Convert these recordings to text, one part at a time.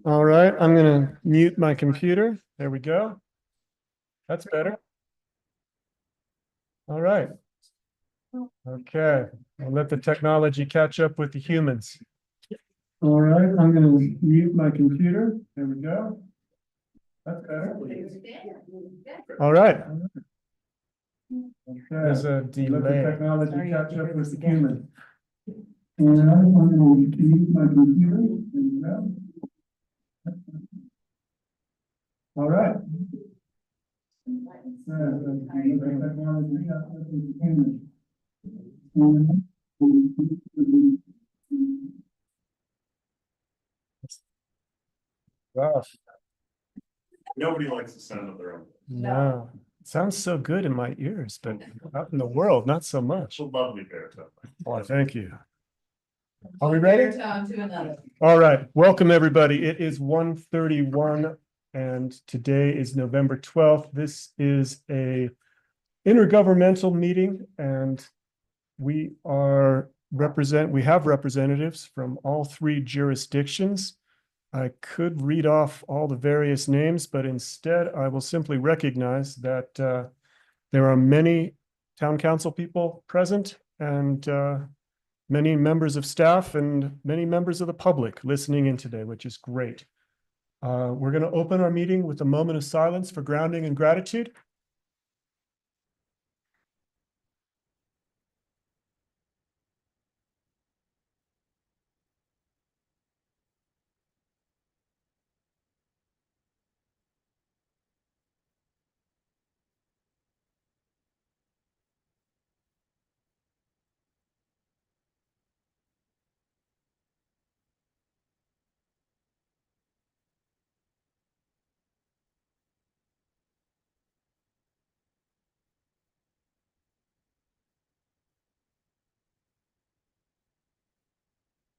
All right, I'm going to mute my computer. There we go. That's better. All right. Okay, I'll let the technology catch up with the humans. All right, I'm going to mute my computer. There we go. That's better. All right. Okay. There's a delay. Let the technology catch up with the humans. All right, I'm going to mute my computer. There we go. All right. Gosh. Nobody likes the sound of their own. No, it sounds so good in my ears, but out in the world, not so much. It's a lovely baritone. Oh, thank you. Are we ready? All right, welcome everybody. It is 1:31 and today is November 12th. This is a intergovernmental meeting and we have representatives from all three jurisdictions. I could read off all the various names, but instead I will simply recognize that there are many town council people present and many members of staff and many members of the public listening in today, which is great. We're going to open our meeting with a moment of silence for grounding and gratitude.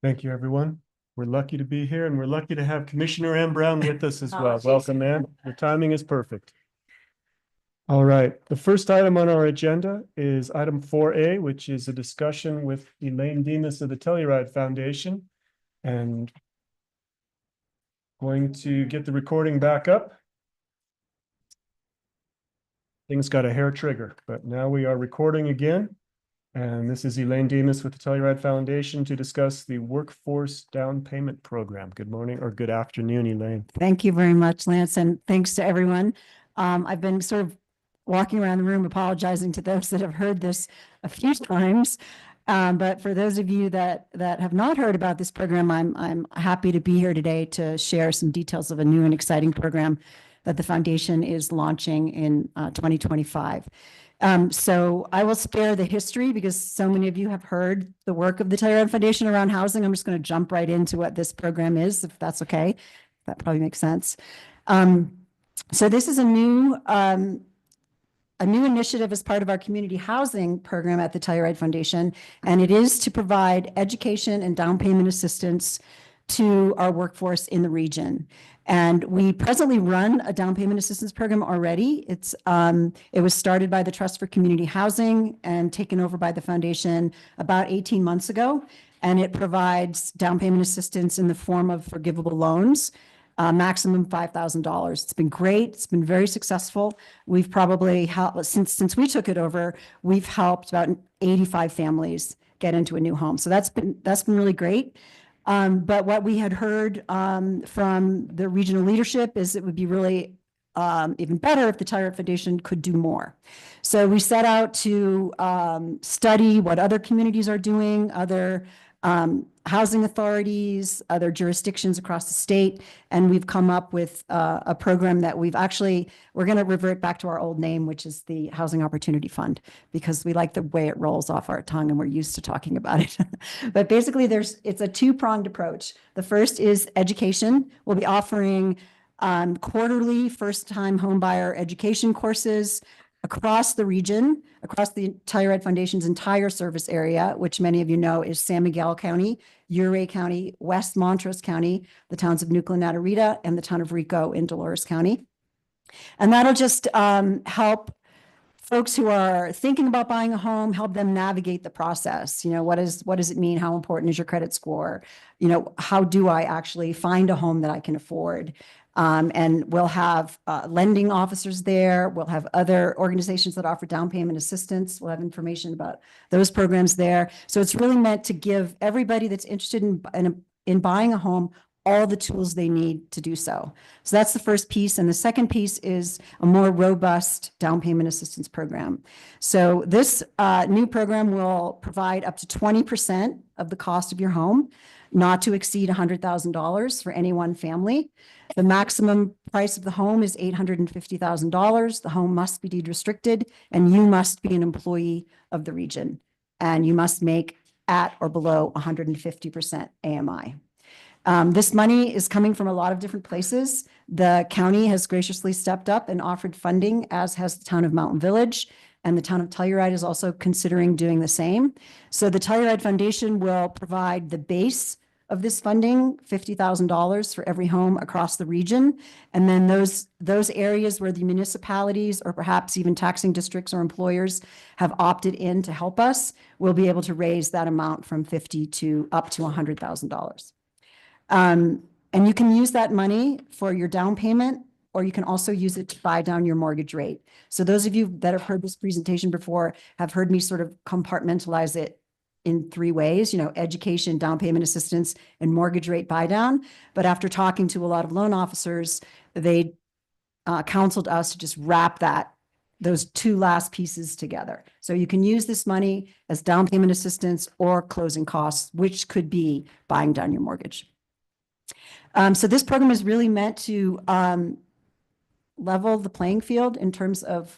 Thank you, everyone. We're lucky to be here and we're lucky to have Commissioner Ann Brown with us as well. Welcome, Ann. The timing is perfect. All right. The first item on our agenda is item 4A, which is a discussion with Elaine Demas of the Telluride Foundation. And going to get the recording back up. Things got a hair trigger, but now we are recording again. And this is Elaine Demas with the Telluride Foundation to discuss the Workforce Down Payment Program. Good morning or good afternoon, Elaine. Thank you very much, Lance, and thanks to everyone. I've been sort of walking around the room apologizing to those that have heard this a few times. But for those of you that have not heard about this program, I'm happy to be here today to share some details of a new and exciting program that the foundation is launching in 2025. So I will spare the history because so many of you have heard the work of the Telluride Foundation around housing. I'm just going to jump right into what this program is, if that's okay. That probably makes sense. So this is a new initiative as part of our community housing program at the Telluride Foundation, and it is to provide education and down payment assistance to our workforce in the region. And we presently run a down payment assistance program already. It was started by the Trust for Community Housing and taken over by the foundation about 18 months ago. And it provides down payment assistance in the form of forgivable loans, maximum $5,000. It's been great. It's been very successful. We've probably helped, since we took it over, we've helped about 85 families get into a new home. So that's been really great. But what we had heard from the regional leadership is it would be really even better if the Telluride Foundation could do more. So we set out to study what other communities are doing, other housing authorities, other jurisdictions across the state, and we've come up with a program that we're going to revert back to our old name, which is the Housing Opportunity Fund, because we like the way it rolls off our tongue and we're used to talking about it. But basically it's a two-pronged approach. The first is education. We'll be offering quarterly first-time homebuyer education courses across the region, across the Telluride Foundation's entire service area, which many of you know is San Miguel County, Ouray County, West Montrose County, the towns of Nucla and Natarita, and the town of Rico in Dolores County. And that'll just help folks who are thinking about buying a home, help them navigate the process. What does it mean? How important is your credit score? How do I actually find a home that I can afford? And we'll have lending officers there. We'll have other organizations that offer down payment assistance. We'll have information about those programs there. So it's really meant to give everybody that's interested in buying a home all the tools they need to do so. So that's the first piece. And the second piece is a more robust down payment assistance program. So this new program will provide up to 20% of the cost of your home, not to exceed $100,000 for any one family. The maximum price of the home is $850,000. The home must be deed restricted, and you must be an employee of the region, and you must make at or below 150% AMI. This money is coming from a lot of different places. The county has graciously stepped up and offered funding, as has the town of Mountain Village, and the town of Telluride is also considering doing the same. So the Telluride Foundation will provide the base of this funding, $50,000 for every home across the region. And then those areas where the municipalities or perhaps even taxing districts or employers have opted in to help us, will be able to raise that amount from $50,000 to up to $100,000. And you can use that money for your down payment, or you can also use it to buy down your mortgage rate. So those of you that have heard this presentation before have heard me sort of compartmentalize it in three ways, education, down payment assistance, and mortgage rate buy down. But after talking to a lot of loan officers, they counseled us to just wrap those two last pieces together. So you can use this money as down payment assistance or closing costs, which could be buying down your mortgage. So this program is really meant to level the playing field in terms of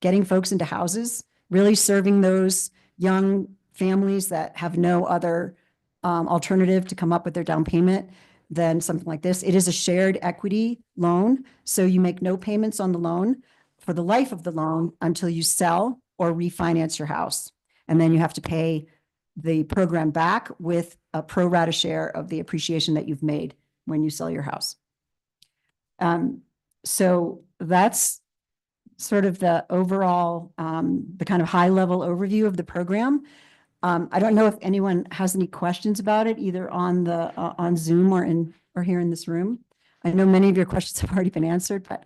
getting folks into houses, really serving those young families that have no other alternative to come up with their down payment than something like this. It is a shared equity loan, so you make no payments on the loan for the life of the loan until you sell or refinance your house. And then you have to pay the program back with a pro rata share of the appreciation that you've made when you sell your house. So that's sort of the overall, the kind of high level overview of the program. I don't know if anyone has any questions about it, either on Zoom or here in this room. I know many of your questions have already been answered, but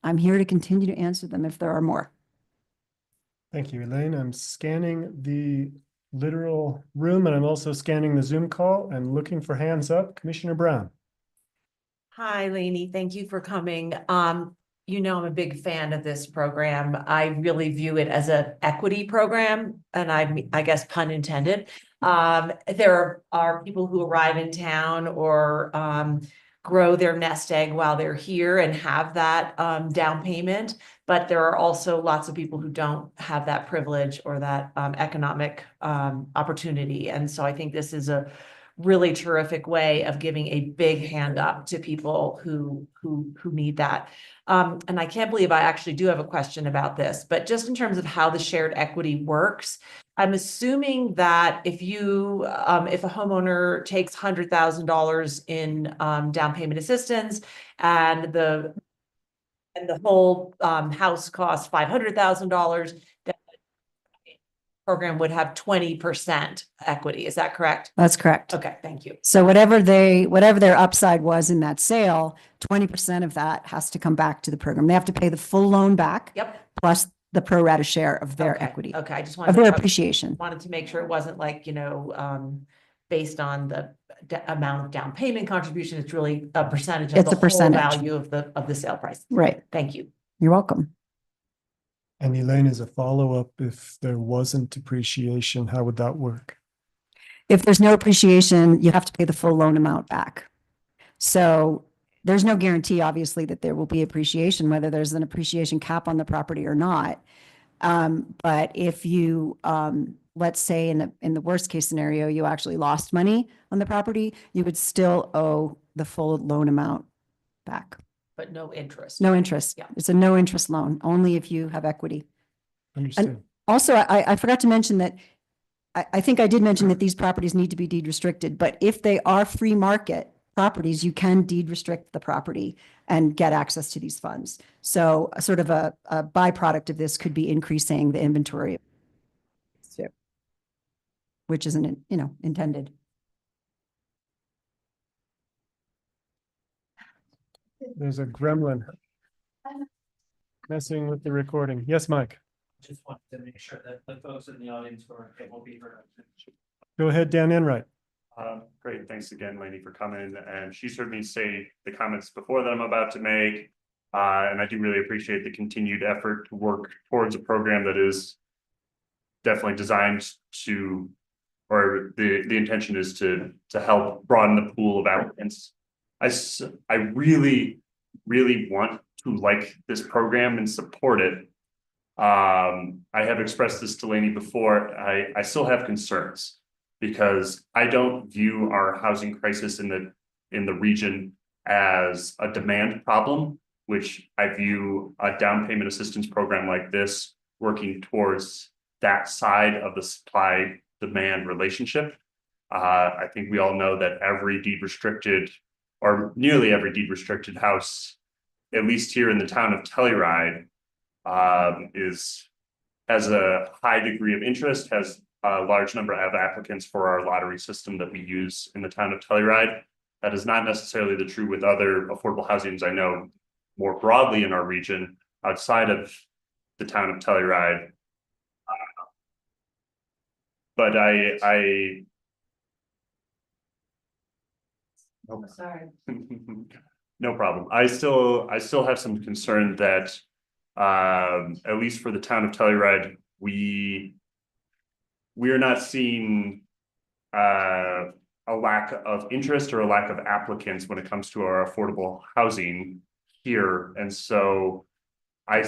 I'm here to continue to answer them if there are more. Thank you, Elaine. I'm scanning the literal room, and I'm also scanning the Zoom call and looking for hands up. Commissioner Brown. Hi, Lainey. Thank you for coming. I'm a big fan of this program. I really view it as an equity program, and I guess pun intended. There are people who arrive in town or grow their nest egg while they're here and have that down payment, but there are also lots of people who don't have that privilege or that economic opportunity. And so I think this is a really terrific way of giving a big hand up to people who need that. And I can't believe I actually do have a question about this, but just in terms of how the shared equity works, I'm assuming that if a homeowner takes $100,000 in down payment assistance and the whole house costs $500,000, program would have 20% equity. Is that correct? That's correct. Okay, thank you. So whatever their upside was in that sale, 20% of that has to come back to the program. They have to pay the full loan back. Yep. Plus the pro rata share of their Okay, equity, Okay, I just of wanted their to, appreciation. wanted to make sure it wasn't like, based on the amount of down payment contribution. It's really a percentage of It's the a whole percentage. value of the sale price. Right. Thank you. You're welcome. And Elaine, as a follow-up, if there wasn't appreciation, how would that work? If there's no appreciation, you have to pay the full loan amount back. So there's no guarantee, obviously, that there will be appreciation, whether there's an appreciation cap on the property or not. But if you, let's say in the worst case scenario, you actually lost money on the property, you would still owe the full loan amount back. But no interest. No interest. Yeah. It's a no interest loan, only if you have equity. Understood. Also, I forgot to mention that, I think I did mention that these properties need to be deed restricted, but if they are free market, properties, you can deed restrict the property and get access to these funds. So sort of a byproduct of this could be increasing the inventory, which isn't, intended. There's a gremlin messing with the recording. Yes, Mike. Just wanted to make sure that the folks in the audience were able to be heard. Go ahead, Dan Enright. Great, thanks again, Lainey, for coming, and she's heard me say the comments before that I'm about to make. And I do really appreciate the continued effort to work towards a program that is definitely designed to, or the intention is to help broaden the pool of applicants. I really want to like this program and support it. I have expressed this to Lainey before. I still have concerns because I don't view our housing crisis in the region as a demand problem, which I view a down payment assistance program like this working towards that side of the supply demand relationship. I think we all know that every deed restricted, or nearly every deed restricted house, at least here in the town of Telluride, has a high degree of interest, has a large number of applicants for our lottery system that we use in the town of Telluride. That is not necessarily the true with other affordable housings I know more broadly in our region outside of the town of Telluride. But Sorry. no problem. I still have some concern that at least for the town of Telluride, we are not seeing a lack of interest or a lack of applicants when it comes to our affordable housing here. And so I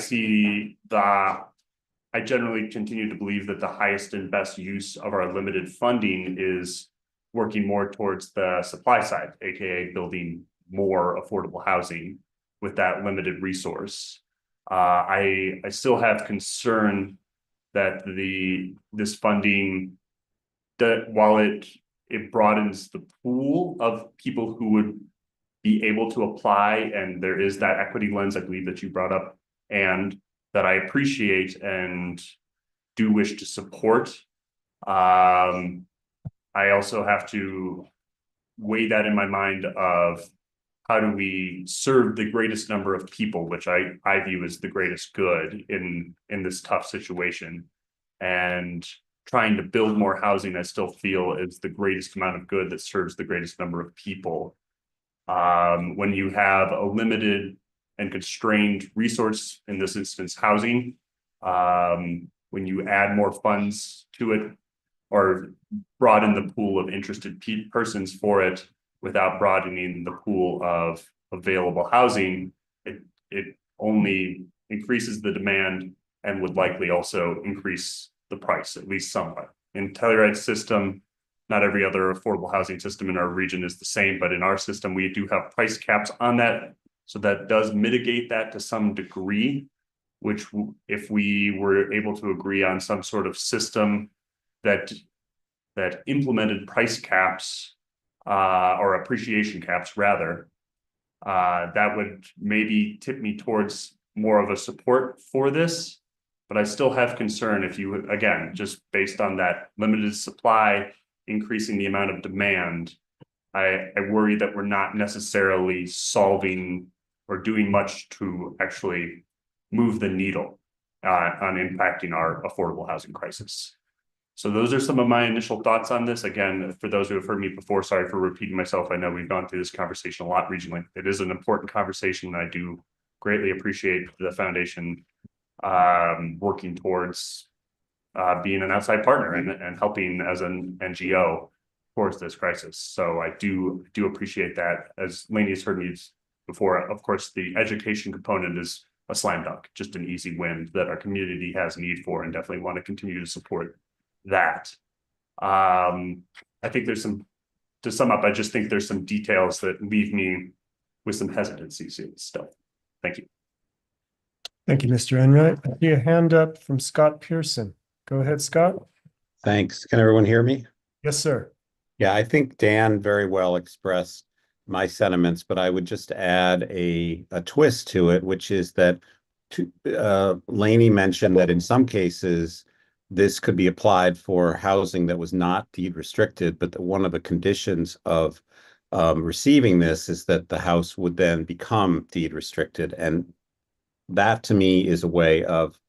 generally continue to believe that the highest and best use of our limited funding is working more towards the supply side, aka building more affordable housing with that limited resource. I still have concern that this funding, that while it broadens the pool of people who would be able to apply, and there is that equity lens I believe that you brought up and that I appreciate and do wish to support. I also have to weigh that in my mind of how do we serve the greatest number of people, which I view as the greatest good in this tough situation, and trying to build more housing I still feel is the greatest amount of good that serves the greatest number of people. When you have a limited and constrained resource, in this instance housing, when you add more funds to it or broaden the pool of interested persons for it without broadening the pool of available housing, it only increases the demand and would likely also increase the price, at least somewhat. In Telluride's system, not every other affordable housing system in our region is the same, but in our system, we do have price caps on that. So that does mitigate that to some degree, which if we were able to agree on some sort of system that implemented price caps, or appreciation caps rather, that would maybe tip me towards more of a support for this. But I still have concern if you, again, just based on that limited supply, increasing the amount of demand, I worry that we're not necessarily solving or doing much to actually move the needle on impacting our affordable housing crisis. So those are some of my initial thoughts on this. Again, for those who have heard me before, sorry for repeating myself. I know we've gone through this conversation a lot regionally. It is an important conversation, and I do greatly appreciate the foundation working towards being an outside partner and helping as an NGO towards this crisis. So I do appreciate that. As Lainey has heard me before, of course, the education component is a slam dunk, just an easy win that our community has need for, and definitely want to continue to support that. I think there's some, to sum up, I just think there's some details that leave me with some hesitancy still. Thank you. Thank you, Mr. Enright. I see a hand up from Scott Pearson. Go ahead, Scott. Thanks. Can everyone hear me? Yes, sir. Yeah, I think Dan very well expressed my sentiments, but I would just add a twist to it, which is that Lainey mentioned that in some cases, this could be applied for housing that was not deed restricted, but that one of the conditions of receiving this is that the house would then become deed restricted. And that to me is a way of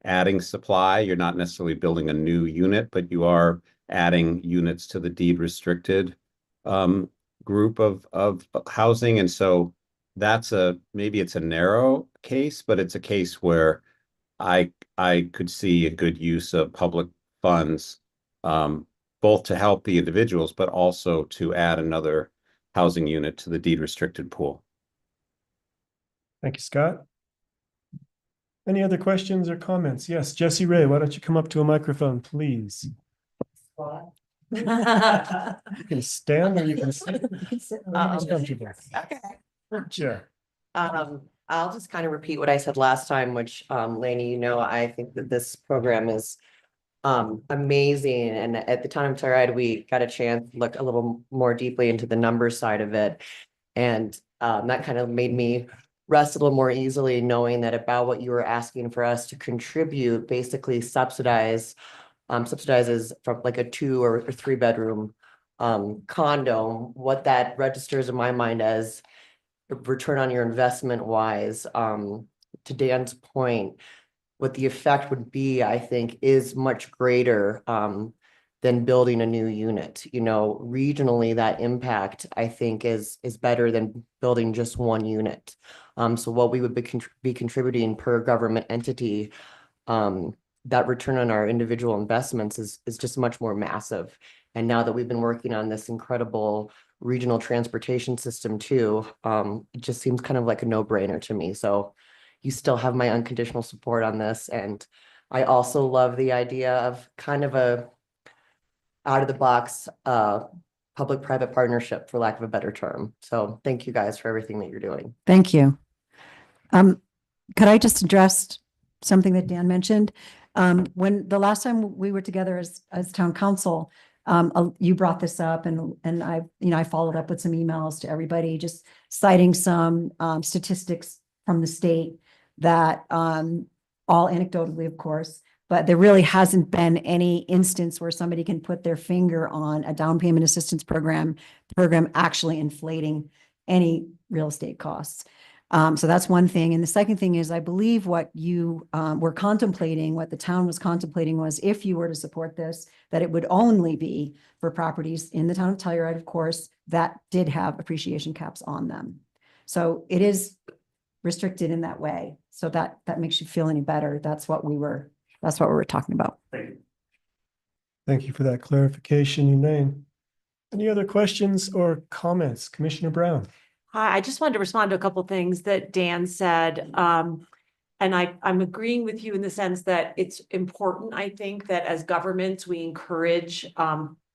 adding supply. You're not necessarily building a new unit, but you are adding units to the deed restricted group of housing. And so that's maybe it's a narrow case, but it's a case where I could see a good use of public funds, both to help the individuals, but also to add another housing unit to the deed restricted pool. Thank you, Scott. Any other questions or comments? Yes, Jesse Ray, why don't you come up to a microphone, please? You can stand or you can sit. Whatever's comfortable. Okay. Sure. I'll just kind of repeat what I said last time, which, Lainey, you know, I think that this program is amazing. And at the time of Telluride, we got a chance to look a little more deeply into the numbers side of it. And that kind of made me rest a little more easily, knowing that about what you were asking for us to contribute basically subsidizes from like a 2 or 3 bedroom condo. What that registers in my mind as return on your investment wise, to Dan's point, what the effect would be, I think, is much greater than building a new unit. You know, regionally, that impact, I think, is better than building just one unit. So what we would be contributing per government entity, that return on our individual investments is just much more massive. And now that we've been working on this incredible regional transportation system too, it just seems kind of like a no-brainer to me. So you still have my unconditional support on this. And I also love the idea of kind of a out of the box public-private partnership, for lack of a better term. So thank you guys for everything that you're doing. Thank you. Could I just address something that Dan mentioned? When the last time we were together as town council, you brought this up and I followed up with some emails to everybody, just citing some statistics from the state that all anecdotally, of course, but there really hasn't been any instance where somebody can put their finger on a down payment assistance program actually inflating any real estate costs. So that's one thing. And the second thing is, I believe what you were contemplating, what the town was contemplating was if you were to support this, that it would only be for properties in the town of Telluride, of course, that did have appreciation caps on them. So it is restricted in that way. So that makes you feel any better. That's what we were talking about. Thank you. Thank you for that clarification, Elaine. Any other questions or comments? Commissioner Brown? Hi, I just wanted to respond to a couple of things that Dan said. And I'm agreeing with you in the sense that it's important, I think, that as governments, we encourage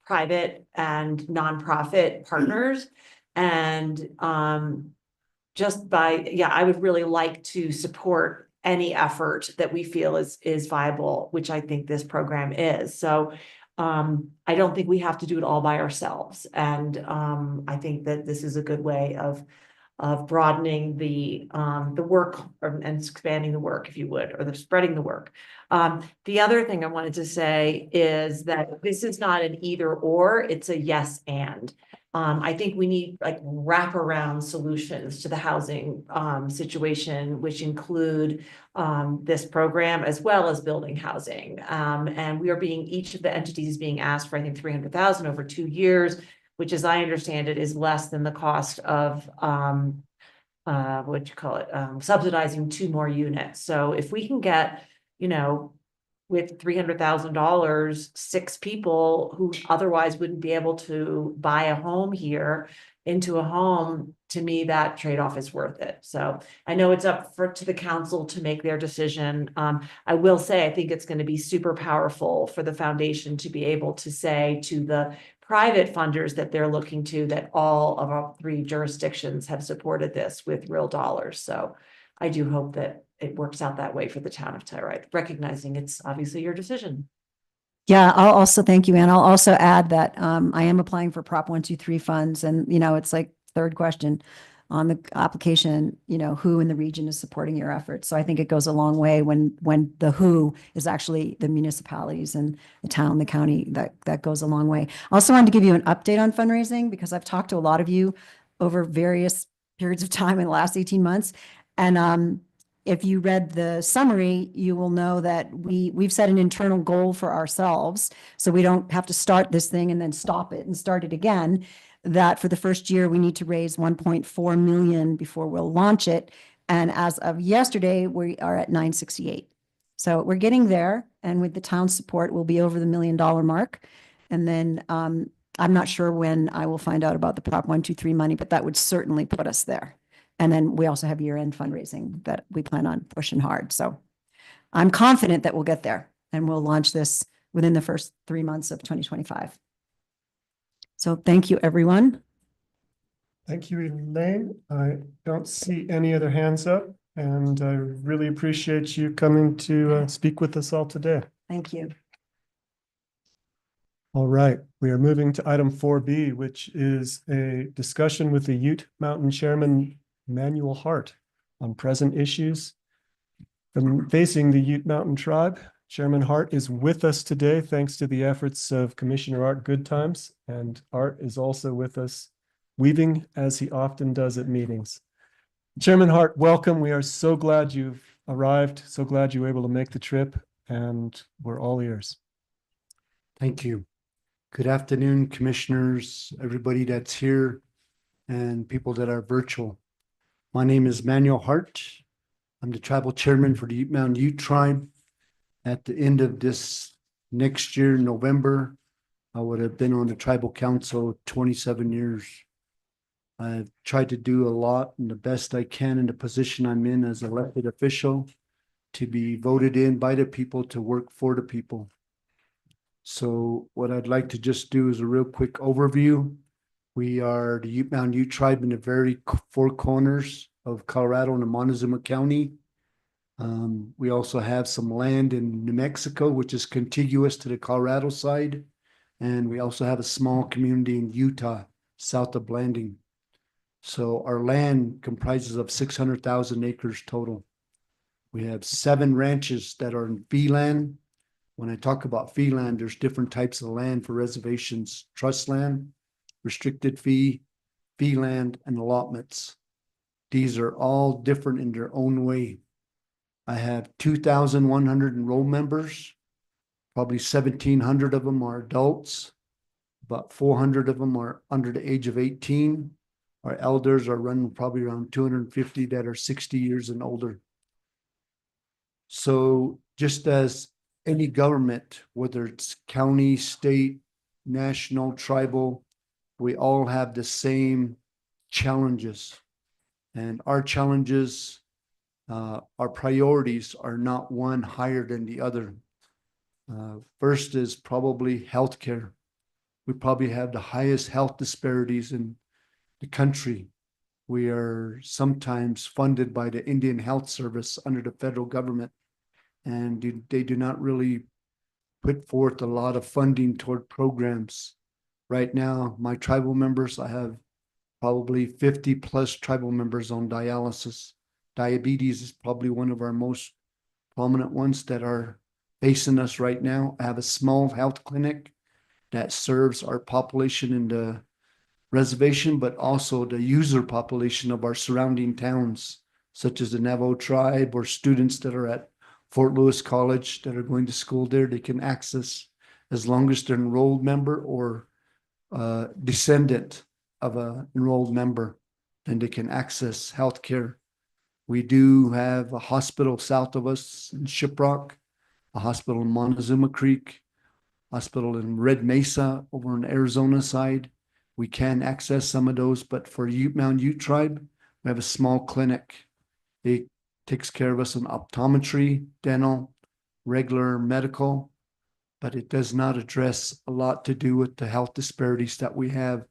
private and nonprofit partners. And I would really like to support any effort that we feel is viable, which I think this program is. So I don't think we have to do it all by ourselves. And I think that this is a good way of broadening the work and expanding the work, if you would, or spreading the work. The other thing I wanted to say is that this is not an either or, it's a yes and. I think we need like wraparound solutions to the housing situation, which include this program as well as building housing. And each of the entities is being asked for, I think, 300,000 over 2 years, which, as I understand it, is less than the cost of subsidizing 2 more units. So if we can get, with $300,000, 6 people who otherwise wouldn't be able to buy a home here into a home, to me, that trade-off is worth it. So I know it's up to the council to make their decision. I will say, I think it's going to be super powerful for the foundation to be able to say to the private funders that they're looking to that all of our 3 jurisdictions have supported this with real dollars. So I do hope that it works out that way for the town of Telluride, recognizing it's obviously your decision. Yeah, I'll also thank you, Ann. I'll also add that I am applying for Prop 123 funds, and it's like third question on the application, who in the region is supporting your efforts. So I think it goes a long way when the who is actually the municipalities and the town, the county, that goes a long way. I also wanted to give you an update on fundraising because I've talked to a lot of you over various periods of time in the last 18 months. And if you read the summary, you will know that we've set an internal goal for ourselves. So we don't have to start this thing and then stop it and start it again. That for the first year, we need to raise 1.4 million before we'll launch it. And as of yesterday, we are at 968. So we're getting there. And with the town's support, we'll be over the $1 million mark. And then I'm not sure when I will find out about the Prop 123 money, but that would certainly put us there. And then we also have year-end fundraising that we plan on pushing hard. So I'm confident that we'll get there and we'll launch this within the first 3 months of 2025. So thank you, everyone. Thank you, Elaine. I don't see any other hands up, and I really appreciate you coming to speak with us all today. Thank you. All right, we are moving to item 4B, which is a discussion with the Ute Mountain Chairman, Manuel Hart, on present issues facing the Ute Mountain Tribe. Chairman Hart is with us today, thanks to the efforts of Commissioner Art Goodtimes, and Art is also with us, weaving as he often does at meetings. Chairman Hart, welcome. We are so glad you've arrived, so glad you were able to make the trip, and we're all ears. Thank you. Good afternoon, commissioners, everybody that's here, and people that are virtual. My name is Manuel Hart. I'm the tribal chairman for the Ute Mountain Ute Tribe. At the end of this next year, November, I would have been on the tribal council 27 years. I've tried to do a lot and the best I can in the position I'm in as an elected official to be voted in by the people to work for the people. So what I'd like to just do is a real quick overview. We are the Ute Mountain Ute Tribe in the very four corners of Colorado and Montezuma County. We also have some land in New Mexico, which is contiguous to the Colorado side. And we also have a small community in Utah, south of Blanding. So our land comprises of 600,000 acres total. We have 7 ranches that are in fee land. When I talk about fee land, there's different types of land for reservations: trust land, restricted fee, fee land, and allotments. These are all different in their own way. I have 2,100 enrolled members. Probably 1,700 of them are adults. About 400 of them are under the age of 18. Our elders are running probably around 250 that are 60 years and older. So just as any government, whether it's county, state, national, tribal, we all have the same challenges. And our challenges, our priorities are not one higher than the other. First is probably healthcare. We probably have the highest health disparities in the country. We are sometimes funded by the Indian Health Service under the federal government, and they do not really put forth a lot of funding toward programs. Right now, my tribal members, I have probably 50 plus tribal members on dialysis. Diabetes is probably one of our most prominent ones that are facing us right now. I have a small health clinic that serves our population in the reservation, but also the user population of our surrounding towns, such as the Navajo tribe or students that are at Fort Lewis College that are going to school there. They can access, as long as they're an enrolled member or descendant of an enrolled member, then they can access healthcare. We do have a hospital south of us in Shiprock, a hospital in Montezuma Creek, hospital in Red Mesa over on the Arizona side. We can access some of those, but for Ute Mountain Ute Tribe, we have a small clinic. It takes care of us in optometry, dental, regular medical, but it does not address a lot to do with the health disparities that we have.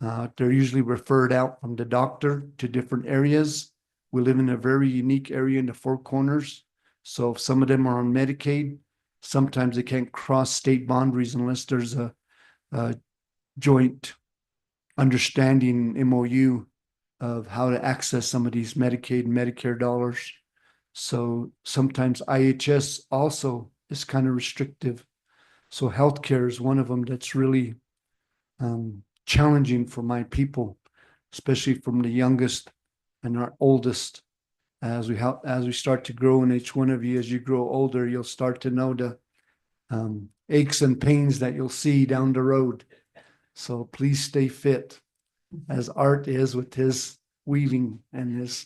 They're usually referred out from the doctor to different areas. We live in a very unique area in the Four Corners. So if some of them are on Medicaid, sometimes they can't cross state boundaries unless there's a joint understanding MOU of how to access some of these Medicaid and Medicare dollars. So sometimes IHS also is kind of restrictive. So healthcare is one of them that's really challenging for my people, especially from the youngest and our oldest. As we start to grow, and each one of you, as you grow older, you'll start to know the aches and pains that you'll see down the road. So please stay fit, as Art is with his weaving and his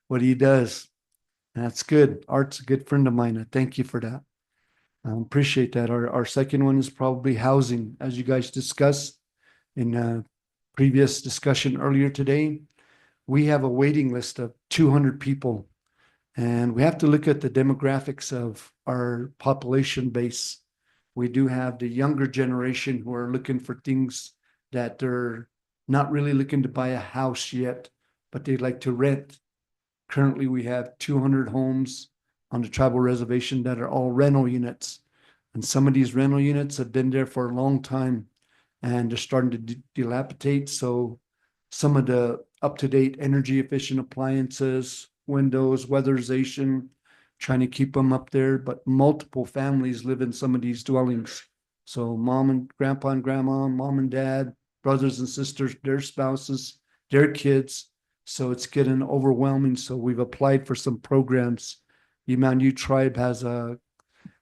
what he does. That's good. Art's a good friend of mine. I thank you for that. I appreciate that. Our second one is probably housing, as you guys discussed in a previous discussion earlier today. We have a waiting list of 200 people, and we have to look at the demographics of our population base. We do have the younger generation who are looking for things that they're not really looking to buy a house yet, but they'd like to rent. Currently, we have 200 homes on the tribal reservation that are all rental units. And some of these rental units have been there for a long time and they're starting to dilapidate. So some of the up-to-date energy efficient appliances, windows, weatherization, trying to keep them up there, but multiple families live in some of these dwellings. So mom and grandpa and grandma, mom and dad, brothers and sisters, their spouses, their kids. So it's getting overwhelming. So we've applied for some programs. The Mount U tribe has a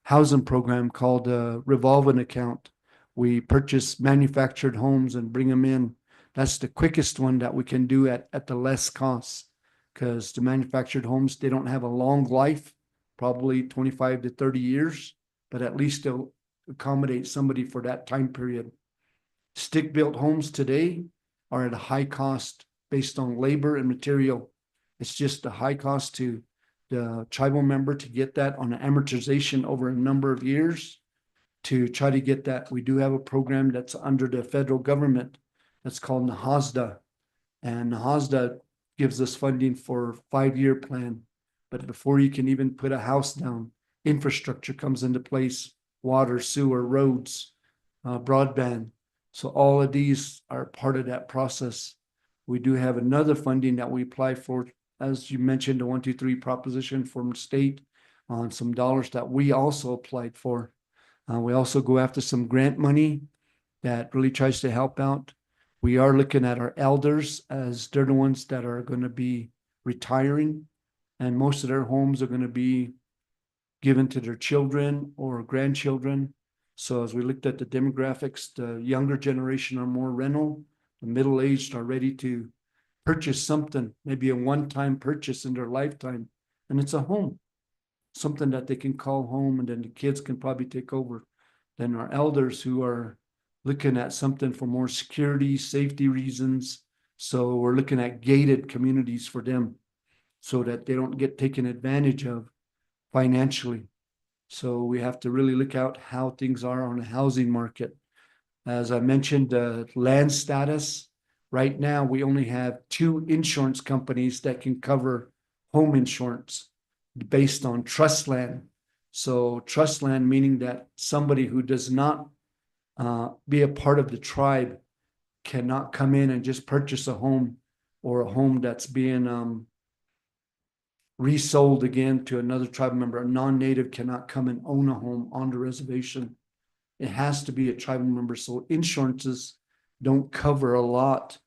housing program called a revolving account. We purchase manufactured homes and bring them in. That's the quickest one that we can do at the less cost, because the manufactured homes, they don't have a long life, probably 25 to 30 years, but at least they'll accommodate somebody for that time period. Stick-built homes today are at a high cost based on labor and material. It's just a high cost to the tribal member to get that on an amortization over a number of years. To try to get that, we do have a program that's under the federal government that's called NAHASDA. And NAHASDA gives us funding for a 5-year plan. But before you can even put a house down, infrastructure comes into place: water, sewer, roads, broadband. So all of these are part of that process. We do have another funding that we apply for, as you mentioned, the 123 proposition from state on some dollars that we also applied for. We also go after some grant money that really tries to help out. We are looking at our elders, as they're the ones that are going to be retiring, and most of their homes are going to be given to their children or grandchildren. So as we looked at the demographics, the younger generation are more rental, the middle-aged are ready to purchase something, maybe a one-time purchase in their lifetime, and it's a home, something that they can call home, and then the kids can probably take over. Then our elders who are looking at something for more security, safety reasons. So we're looking at gated communities for them so that they don't get taken advantage of financially. So we have to really look out how things are on a housing market. As I mentioned, the land status, right now we only have 2 insurance companies that can cover home insurance based on trust land. So trust land meaning that somebody who does not be a part of the tribe cannot come in and just purchase a home, or a home that's being resold again to another tribe member. A non-native cannot come and own a home on the reservation. It has to be a tribal member. So insurances don't cover a lot,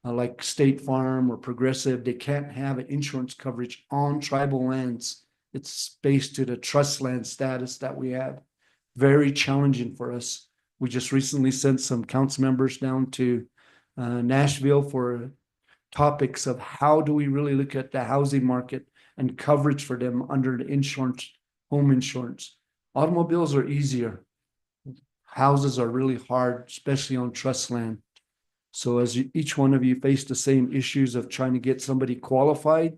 like State Farm or Progressive. They can't have an insurance coverage on tribal lands. It's based to the trust land status that we have. Very challenging for us. We just recently sent some council members down to Nashville for topics of how do we really look at the housing market and coverage for them under the insurance, home insurance. Automobiles are easier. Houses are really hard, especially on trust land. So as each one of you face the same issues of trying to get somebody qualified,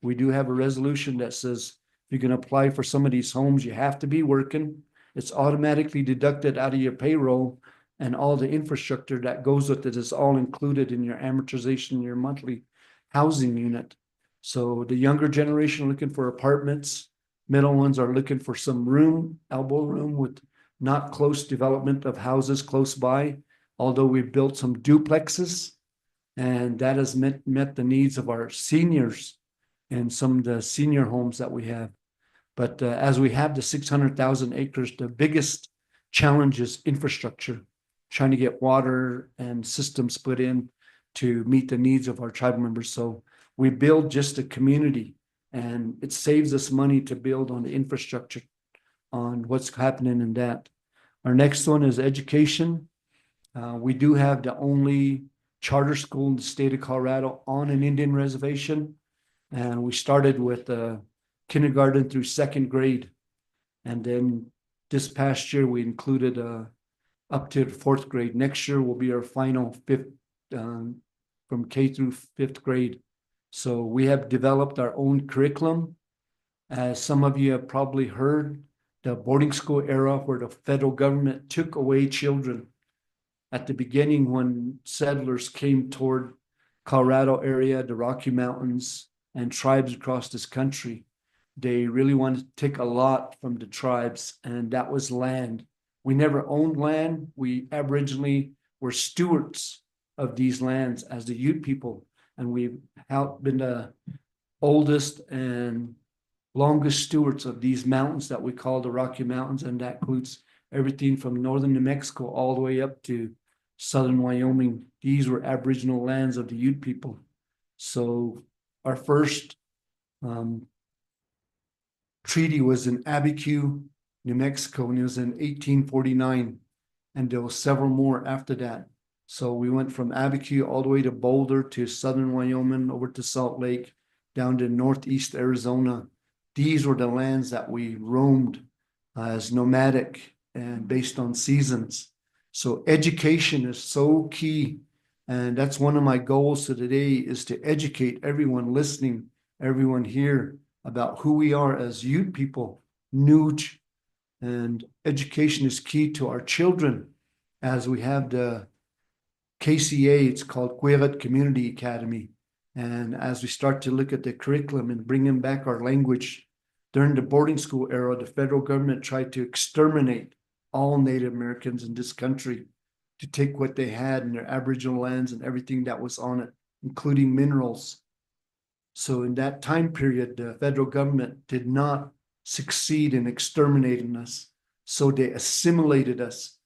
we do have a resolution that says if you can apply for some of these homes, you have to be working. It's automatically deducted out of your payroll, and all the infrastructure that goes with it is all included in your amortization, your monthly housing unit. So the younger generation are looking for apartments. Middle ones are looking for some room, elbow room with not close development of houses close by. Although we've built some duplexes, And that has met the needs of our seniors and some of the senior homes that we have. But as we have the 600,000 acres, the biggest challenge is infrastructure, trying to get water and systems put in to meet the needs of our tribal members. So we build just a community, and it saves us money to build on the infrastructure on what's happening in that. Our next one is education. We do have the only charter school in the state of Colorado on an Indian reservation. And we started with kindergarten through second grade. And then this past year, we included up to fourth grade. Next year will be our final fifth, from K through fifth grade. So we have developed our own curriculum. As some of you have probably heard, the boarding school era where the federal government took away children. At the beginning, when settlers came toward Colorado area, the Rocky Mountains, and tribes across this country, they really wanted to take a lot from the tribes, and that was land. We never owned land. We Aboriginally were stewards of these lands as the Ute people, and we've been the oldest and longest stewards of these mountains that we call the Rocky Mountains, and that includes everything from northern New Mexico all the way up to southern Wyoming. These were Aboriginal lands of the Ute people. So our first treaty was in Abiquiu, New Mexico, and it was in 1849, and there were several more after that. So we went from Abiquiu all the way to Boulder to southern Wyoming, over to Salt Lake, down to northeast Arizona. These were the lands that we roamed as nomadic and based on seasons. So education is so key. And that's one of my goals for today, is to educate everyone listening, everyone here, about who we are as Ute people, Nuge. And education is key to our children. As we have the KCA, it's called Queret Community Academy. And as we start to look at the curriculum and bringing back our language, during the boarding school era, the federal government tried to exterminate all Native Americans in this country, to take what they had in their Aboriginal lands and everything that was on it, including minerals. So in that time period, the federal government did not succeed in exterminating us. So they assimilated us,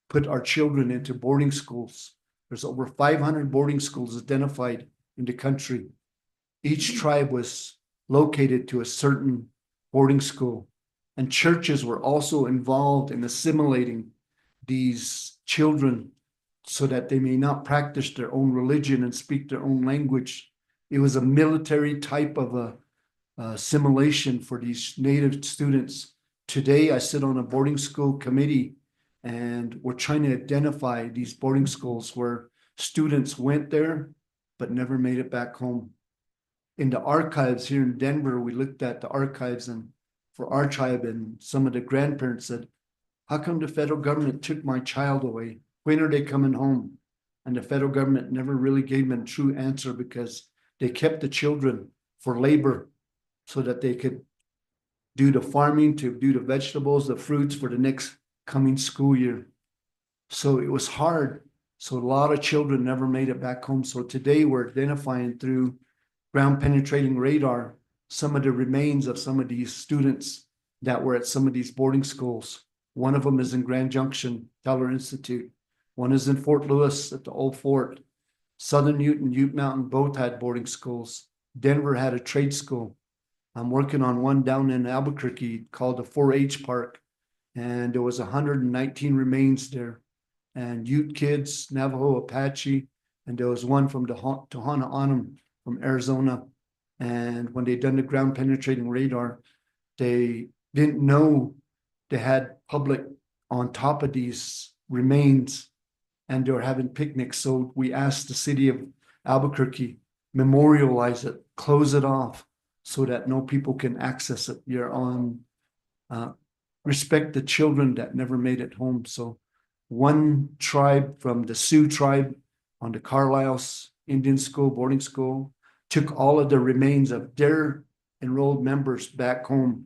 put our children into boarding schools. There's over 500 boarding schools identified in the country. Each tribe was located to a certain boarding school, and churches were also involved in assimilating these children so that they may not practice their own religion and speak their own language. It was a military type of a assimilation for these Native students. Today, I sit on a boarding school committee, and we're trying to identify these boarding schools where students went there but never made it back home. In the archives here in Denver, we looked at the archives, and for our tribe, and some of the grandparents said, how come the federal government took my child away? When are they coming home? And the federal government never really gave them a true answer, because they kept the children for labor so that they could do the farming, to do the vegetables, the fruits for the next coming school year. So it was hard. So a lot of children never made it back home. So today we're identifying through ground penetrating radar some of the remains of some of these students that were at some of these boarding schools. One of them is in Grand Junction, Teller Institute. One is in Fort Lewis at the old fort. Southern Ute and Ute Mountain both had boarding schools. Denver had a trade school. I'm working on one down in Albuquerque called the 4-H Park, and there was 119 remains there. And Ute kids, Navajo, Apache, and there was one from the Tohono O'odham from Arizona. And when they done the ground penetrating radar, they didn't know they had public on top of these remains, and they were having picnics. So we asked the city of Albuquerque, memorialize it, close it off, so that no people can access it. You're on, respect the children that never made it home. So one tribe from the Sioux tribe on the Carlisle's Indian school, boarding school, took all of the remains of their enrolled members back home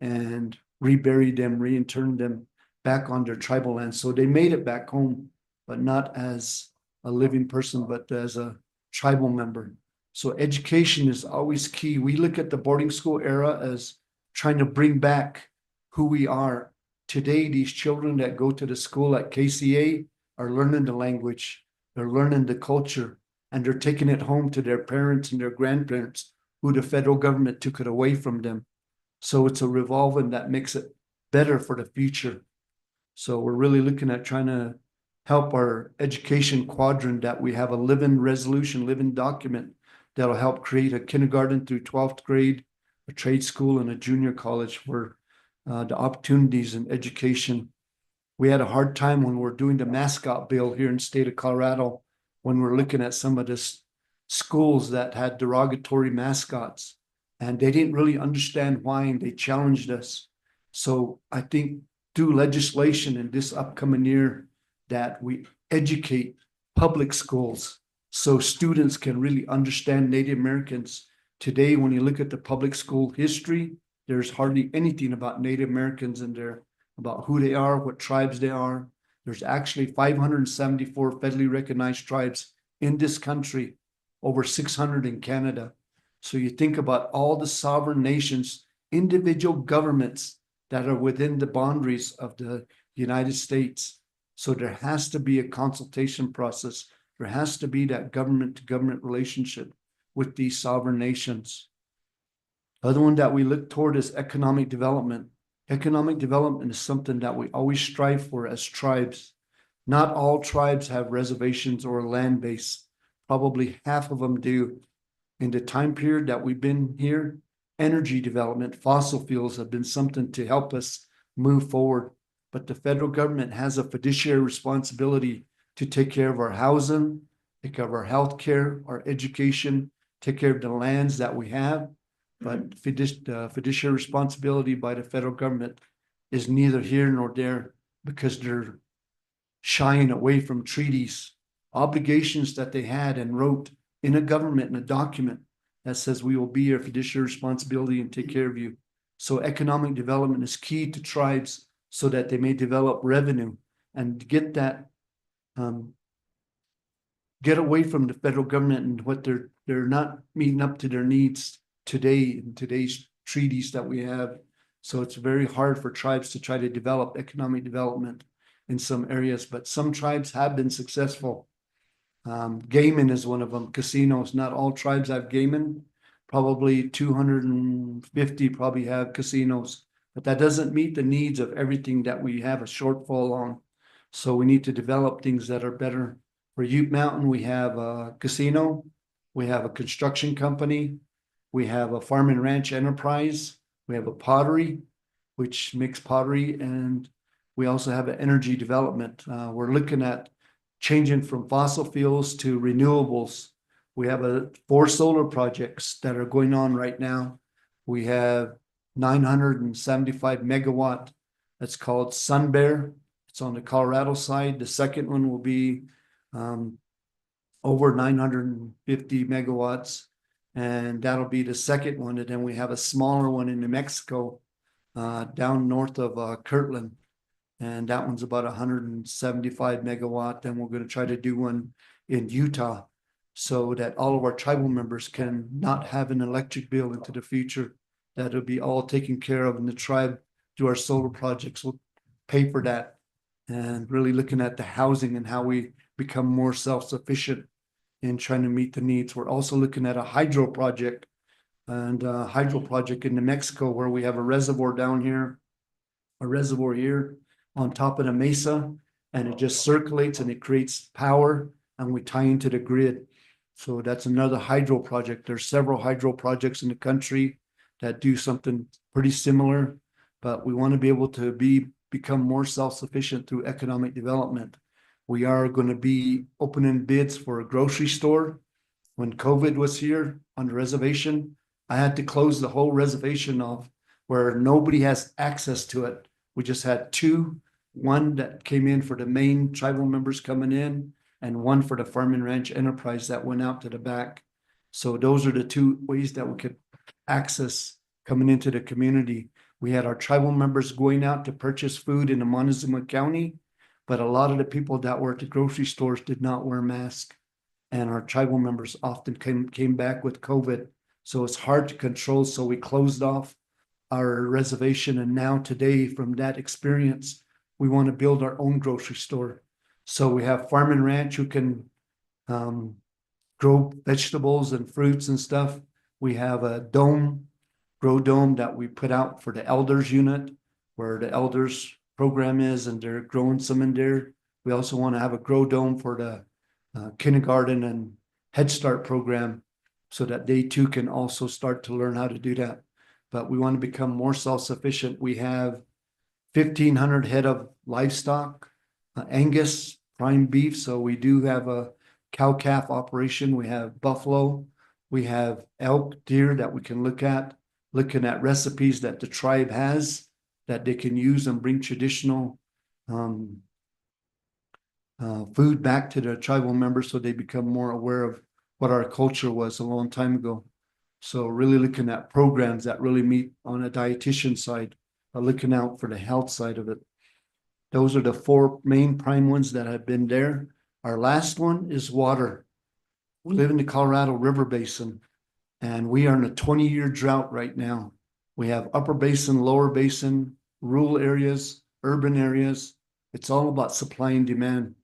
and reburied them, reinterred them back on their tribal land. So they made it back home, but not as a living person, but as a tribal member. So education is always key. We look at the boarding school era as trying to bring back who we are. Today, these children that go to the school at KCA are learning the language, they're learning the culture, and they're taking it home to their parents and their grandparents, who the federal government took it away from them. So it's a revolving that makes it better for the future. So we're really looking at trying to help our education quadrant, that we have a living resolution, living document that'll help create a kindergarten through 12th grade, a trade school, and a junior college for the opportunities in education. We had a hard time when we're doing the mascot bill here in the state of Colorado, when we're looking at some of the schools that had derogatory mascots, and they didn't really understand why, and they challenged us. So I think through legislation in this upcoming year, that we educate public schools so students can really understand Native Americans. Today, when you look at the public school history, there's hardly anything about Native Americans in there, about who they are, what tribes they are. There's actually 574 federally recognized tribes in this country, over 600 in Canada. So you think about all the sovereign nations, individual governments that are within the boundaries of the United States. So there has to be a consultation process. There has to be that government to government relationship with these sovereign nations. Other one that we look toward is economic development. Economic development is something that we always strive for as tribes. Not all tribes have reservations or a land base. Probably half of them do. In the time period that we've been here, energy development, fossil fuels have been something to help us move forward. But the federal government has a fiduciary responsibility to take care of our housing, take care of our healthcare, our education, take care of the lands that we have. But fiduciary responsibility by the federal government is neither here nor there, because they're shying away from treaties, obligations that they had and wrote in a government, in a document that says we will be your fiduciary responsibility and take care of you. So economic development is key to tribes so that they may develop revenue and get that, get away from the federal government and what they're not meeting up to their needs today in today's treaties that we have. So it's very hard for tribes to try to develop economic development in some areas, but some tribes have been successful. Gaming is one of them. Casinos, not all tribes have gaming. Probably 250 probably have casinos, but that doesn't meet the needs of everything that we have a shortfall on. So we need to develop things that are better. For Ute Mountain, we have a casino, we have a construction company, we have a farm and ranch enterprise, we have a pottery, which makes pottery, and we also have an energy development. We're looking at changing from fossil fuels to renewables. We have 4 solar projects that are going on right now. We have 975 megawatt. That's called Sun Bear. It's on the Colorado side. The second one will be over 950 megawatts, and that'll be the second one. And then we have a smaller one in New Mexico, down north of Kirtland. And that one's about 175 megawatt. Then we're going to try to do one in Utah so that all of our tribal members can not have an electric bill into the future. That'll be all taken care of, and the tribe through our solar projects will pay for that. And really looking at the housing and how we become more self-sufficient in trying to meet the needs. We're also looking at a hydro project, and a hydro project in New Mexico, where we have a reservoir down here, a reservoir here on top of the mesa, and it just circulates and it creates power, and we tie into the grid. So that's another hydro project. There's several hydro projects in the country that do something pretty similar, but we want to be able to become more self-sufficient through economic development. We are going to be opening bids for a grocery store. When COVID was here on the reservation, I had to close the whole reservation off where nobody has access to it. We just had 2, one that came in for the main tribal members coming in, and one for the farm and ranch enterprise that went out to the back. So those are the 2 ways that we could access coming into the community. We had our tribal members going out to purchase food in the Montezuma County. but a lot of the people that were at the grocery stores did not wear masks. And our tribal members often came back with COVID. So it's hard to control. So we closed off our reservation. And now today, from that experience, we want to build our own grocery store. So we have Farm and Ranch who can grow vegetables and fruits and stuff. We have a grow dome that we put out for the elders unit, where the elders program is, and they're growing some in there. We also want to have a grow dome for the kindergarten and Head Start program, so that they too can also start to learn how to do that. But we want to become more self-sufficient. We have 1,500 head of livestock, Angus prime beef. So we do have a cow-calf operation. We have buffalo. We have elk, deer that we can look at, looking at recipes that the tribe has that they can use and bring traditional food back to their tribal members, so they become more aware of what our culture was a long time ago. So really looking at programs that really meet on a dietitian side, looking out for the health side of it. Those are the 4 main prime ones that have been there. Our last one is water. We live in the Colorado River Basin, and we are in a 20-year drought right now. We have upper basin, lower basin, rural areas, urban areas. It's all about supply and demand.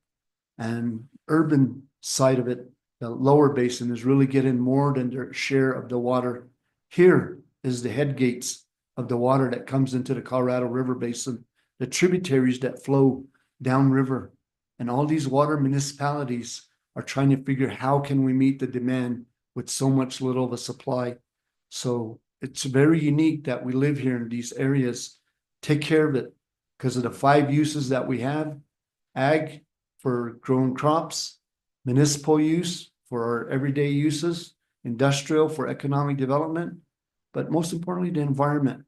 And urban side of it, the lower basin, is really getting more than their share of the water. Here is the head gates of the water that comes into the Colorado River Basin, the tributaries that flow downriver. And all these water municipalities are trying to figure how can we meet the demand with so much little of a supply. So it's very unique that we live here in these areas, take care of it because of the 5 uses that we have: ag for growing crops, municipal use for our everyday uses, industrial for economic development, but most importantly, the environment.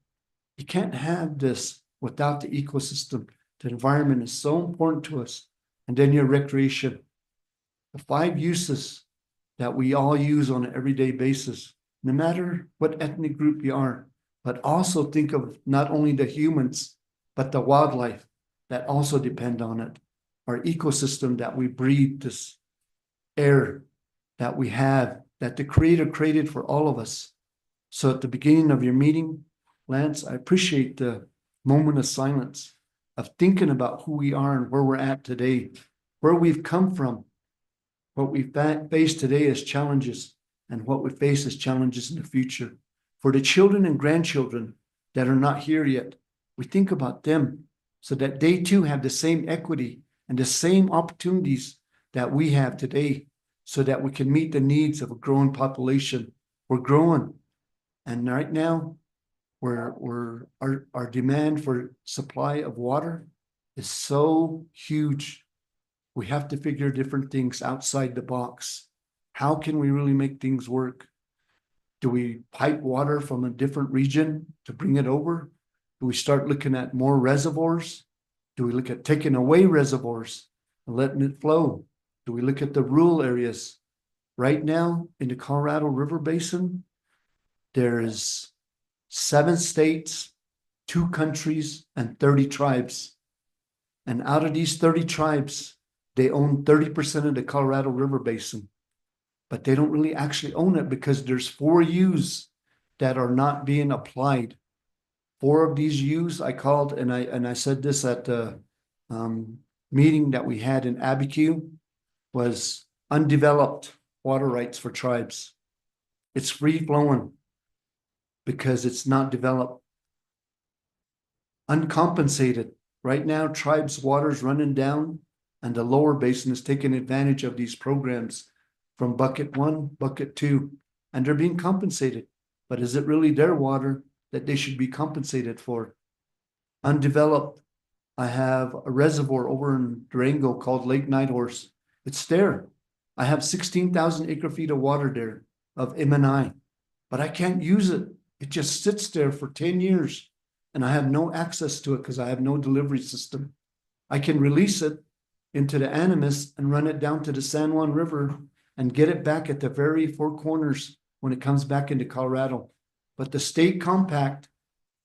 You can't have this without the ecosystem. The environment is so important to us. And then your recreation. The 5 uses that we all use on an everyday basis, no matter what ethnic group you are, but also think of not only the humans, but the wildlife that also depend on it. Our ecosystem that we breathe, this air that we have, that the Creator created for all of us. So at the beginning of your meeting, Lance, I appreciate the moment of silence, of thinking about who we are and where we're at today, where we've come from, what we face today as challenges, and what we face as challenges in the future. For the children and grandchildren that are not here yet, we think about them so that they too have the same equity and the same opportunities that we have today, so that we can meet the needs of a growing population. We're growing. And right now, our demand for supply of water is so huge. We have to figure different things outside the box. How can we really make things work? Do we pipe water from a different region to bring it over? Do we start looking at more reservoirs? Do we look at taking away reservoirs and letting it flow? Do we look at the rural areas? Right now in the Colorado River Basin, there's 7 states, 2 countries, and 30 tribes. And out of these 30 tribes, they own 30% of the Colorado River Basin. But they don't really actually own it because there's 4 U's that are not being applied. 4 of these U's I called, and I said this at the meeting that we had in Abiquiu, was undeveloped water rights for tribes. It's free flowing because it's not developed. Uncompensated. Right now, tribes' water's running down, and the lower basin is taking advantage of these programs from bucket 1, bucket 2, and they're being compensated. But is it really their water that they should be compensated for? Undeveloped. I have a reservoir over in Durango called Lake Nighthorse. It's there. I have 16,000 acre feet of water there of M&I, but I can't use it. It just sits there for 10 years and I have no access to it because I have no delivery system. I can release it into the Animas and run it down to the San Juan River and get it back at the very 4 corners when it comes back into Colorado. But the state compact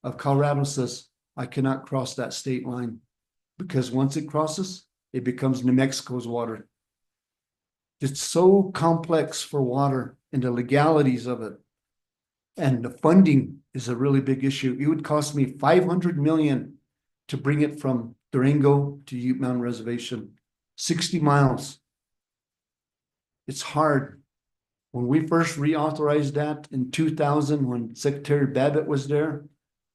of Colorado says I cannot cross that state line, because once it crosses, it becomes New Mexico's water. It's so complex for water and the legalities of it. And the funding is a really big issue. It would cost me 500 million to bring it from Durango to Ute Mountain Reservation, 60 miles. It's hard. When we first reauthorized that in 2000, when Secretary Babbitt was there,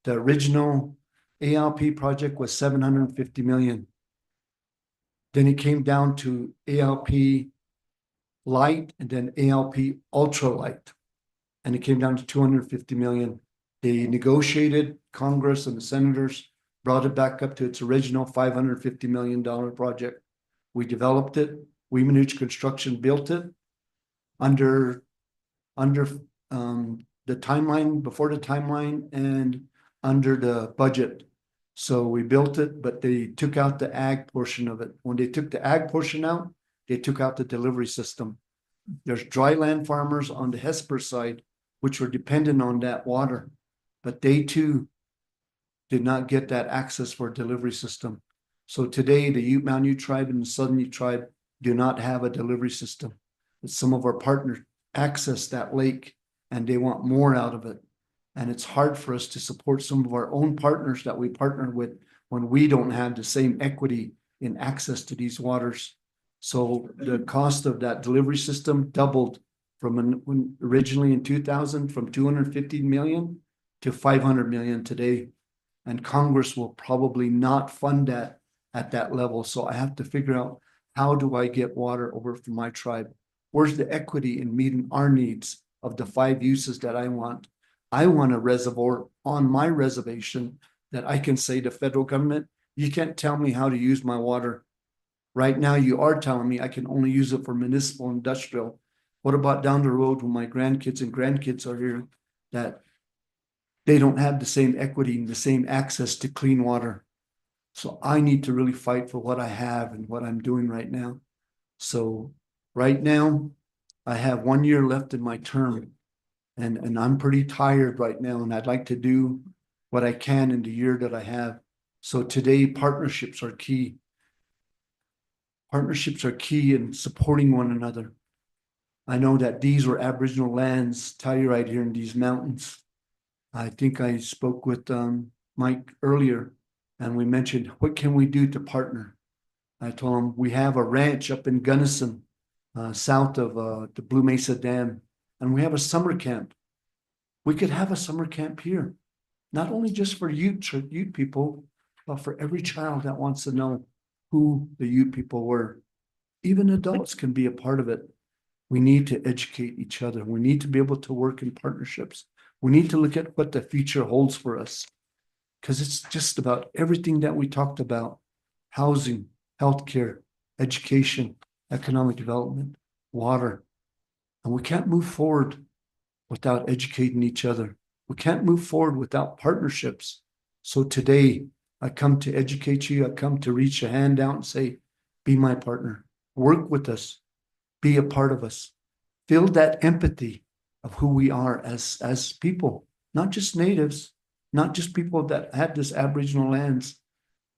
the original ALP project was 750 million. Then it came down to ALP light and then ALP ultra light. And it came down to 250 million. They negotiated, Congress and the senators brought it back up to its original $550 million project. We developed it. Wemanuch Construction built it under the timeline, before the timeline, and under the budget. So we built it, but they took out the ag portion of it. When they took the ag portion out, they took out the delivery system. There's dry land farmers on the Hesper side, which were dependent on that water, but they too did not get that access for a delivery system. So today, the Ute Mountain Ute tribe and the Southern Ute tribe do not have a delivery system. But some of our partners access that lake and they want more out of it. And it's hard for us to support some of our own partners that we partner with when we don't have the same equity in access to these waters. So the cost of that delivery system doubled from when originally in 2000 from 250 million to 500 million today. And Congress will probably not fund that at that level. So I have to figure out, how do I get water over from my tribe? Where's the equity in meeting our needs of the 5 uses that I want? I want a reservoir on my reservation that I can say to federal government, you can't tell me how to use my water. Right now, you are telling me I can only use it for municipal industrial. What about down the road when my grandkids and grandkids are here, that they don't have the same equity and the same access to clean water? So I need to really fight for what I have and what I'm doing right now. So right now, I have 1 year left in my term, and I'm pretty tired right now, and I'd like to do what I can in the year that I have. So today, partnerships are key. Partnerships are key in supporting one another. I know that these were Aboriginal lands, Telluride here in these mountains. I think I spoke with Mike earlier, and we mentioned, what can we do to partner? I told him, we have a ranch up in Gunnison, south of the Blue Mesa Dam, and we have a summer camp. We could have a summer camp here, not only just for Ute people, but for every child that wants to know who the Ute people were. Even adults can be a part of it. We need to educate each other. We need to be able to work in partnerships. We need to look at what the future holds for us, because it's just about everything that we talked about: housing, healthcare, education, economic development, water. And we can't move forward without educating each other. We can't move forward without partnerships. So today, I come to educate you. I come to reach a hand out and say, be my partner. Work with us. Be a part of us. Feel that empathy of who we are as people, not just natives, not just people that had this Aboriginal lands,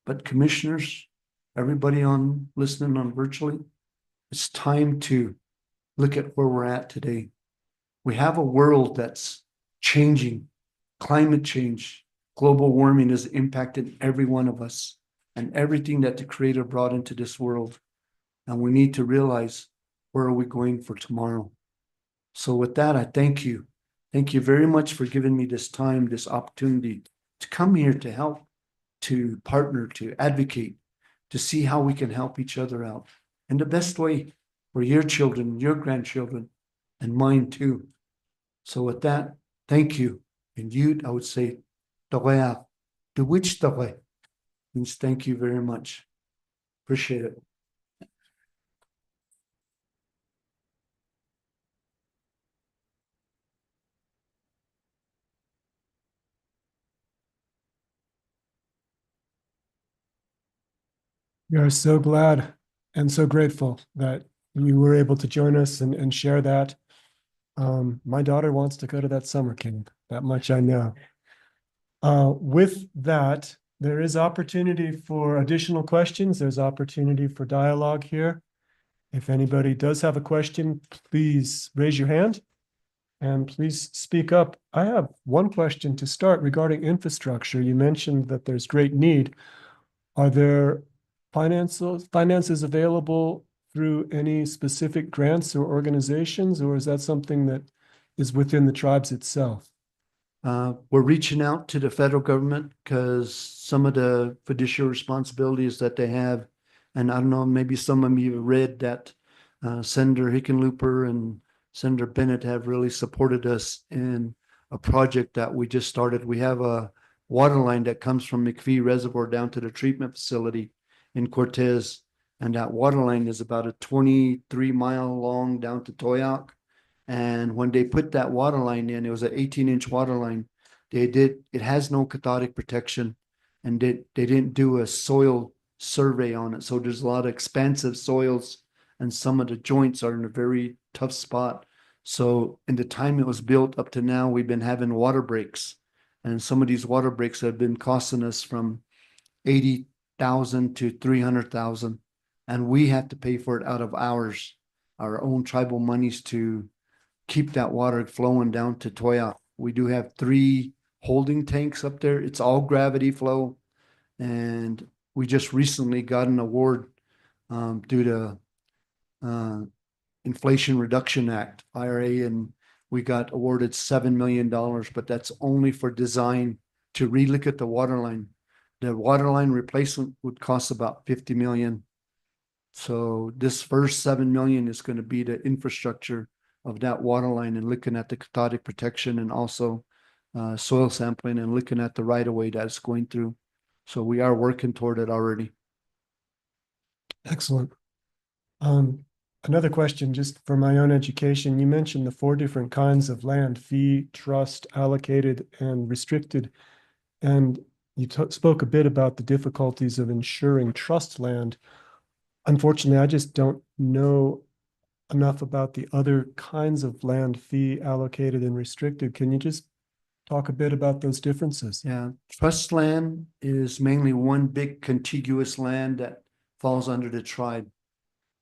but commissioners, everybody on listening on virtually. It's time to look at where we're at today. We have a world that's changing. Climate change, global warming has impacted every one of us and everything that the Creator brought into this world. And we need to realize, where are we going for tomorrow? So with that, I thank you. Thank you very much for giving me this time, this opportunity to come here to help, to partner, to advocate, to see how we can help each other out in the best way for your children, your grandchildren, and mine too. So with that, thank you. In Ute, I would say, Tawaya, to which Tawaya means thank you very much. Appreciate it. We are so glad and so grateful that you were able to join us and share that. My daughter wants to go to that summer camp. That much I know. With that, there is opportunity for additional questions. There's opportunity for dialogue here. If anybody does have a question, please raise your hand and please speak up. I have one question to start regarding infrastructure. You mentioned that there's great need. Are there finances available through any specific grants or organizations, or is that something that is within the tribes itself? We're reaching out to the federal government because some of the fiduciary responsibilities that they have, and I don't know, maybe some of you have read that Senator Hickenlooper and Senator Bennett have really supported us in a project that we just started. We have a water line that comes from McPhee Reservoir down to the treatment facility in Cortez. And that water line is about a 23-mile long down to Toyac. And when they put that water line in, it was an 18-inch water line. It has no cathodic protection, and they didn't do a soil survey on it. So there's a lot of expansive soils, and some of the joints are in a very tough spot. So in the time it was built up to now, we've been having water breaks. And some of these water breaks have been costing us from 80,000 to 300,000. And we have to pay for it out of our own tribal monies to keep that water flowing down to Toya. We do have 3 holding tanks up there. It's all gravity flow. And we just recently got an award due to Inflation Reduction Act, IRA, and we got awarded $7 million, but that's only for design to relook at the water line. The water line replacement would cost about 50 million. So this first 7 million is going to be the infrastructure of that water line and looking at the cathodic protection and also soil sampling and looking at the right of way that's going through. So we are working toward it already. Excellent. Another question, just for my own education. You mentioned the 4 different kinds of land: fee, trust, allocated, and restricted. And you spoke a bit about the difficulties of ensuring trust land. Unfortunately, I just don't know enough about the other kinds of land: fee, allocated, and restricted. Can you just talk a bit about those differences? Yeah, trust land is mainly one big contiguous land that falls under the tribe.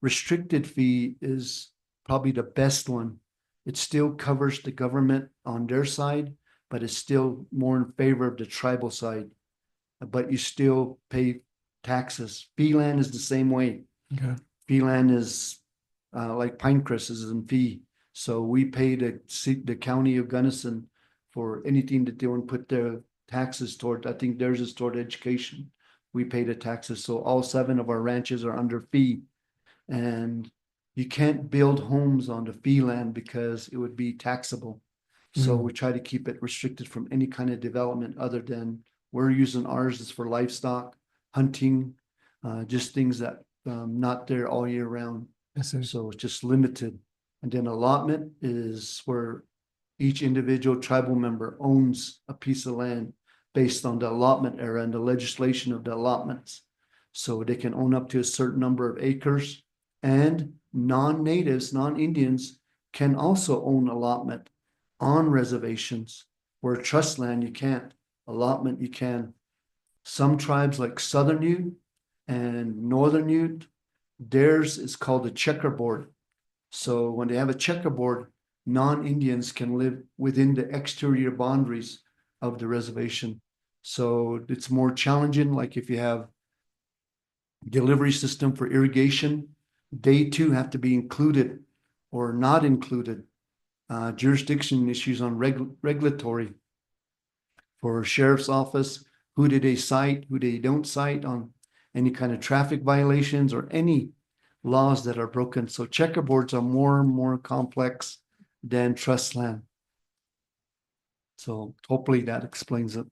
Restricted fee is probably the best one. It still covers the government on their side, but it's still more in favor of the tribal side. But you still pay taxes. Fee land is the same way. Okay. Fee land is like Pinecrest is in fee. So we pay the county of Gunnison for anything that they want to put their taxes toward. I think theirs is toward education. We pay the taxes. So all 7 of our ranches are under fee. And you can't build homes on the fee land because it would be taxable. So we try to keep it restricted from any kind of development other than we're using ours is for livestock, hunting, just things that not there all year round. Yes, So it's just limited. And then allotment is where each individual tribal member owns a piece of land based on the allotment era and the legislation of the allotments. So they can own up to a certain number of acres. And non-natives, non-Indians can also own allotment on reservations, where trust land you can't, allotment you can. Some tribes like Southern Ute and Northern Ute, theirs is called a checkerboard. So when they have a checkerboard, non-Indians can live within the exterior boundaries of the reservation. So it's more challenging, like if you have delivery system for irrigation, they too have to be included or not included. Jurisdiction issues on regulatory for sheriff's office, who do they cite, who they don't cite on any kind of traffic violations or any laws that are broken. So checkerboards are more and more complex than trust land. So hopefully that explains it.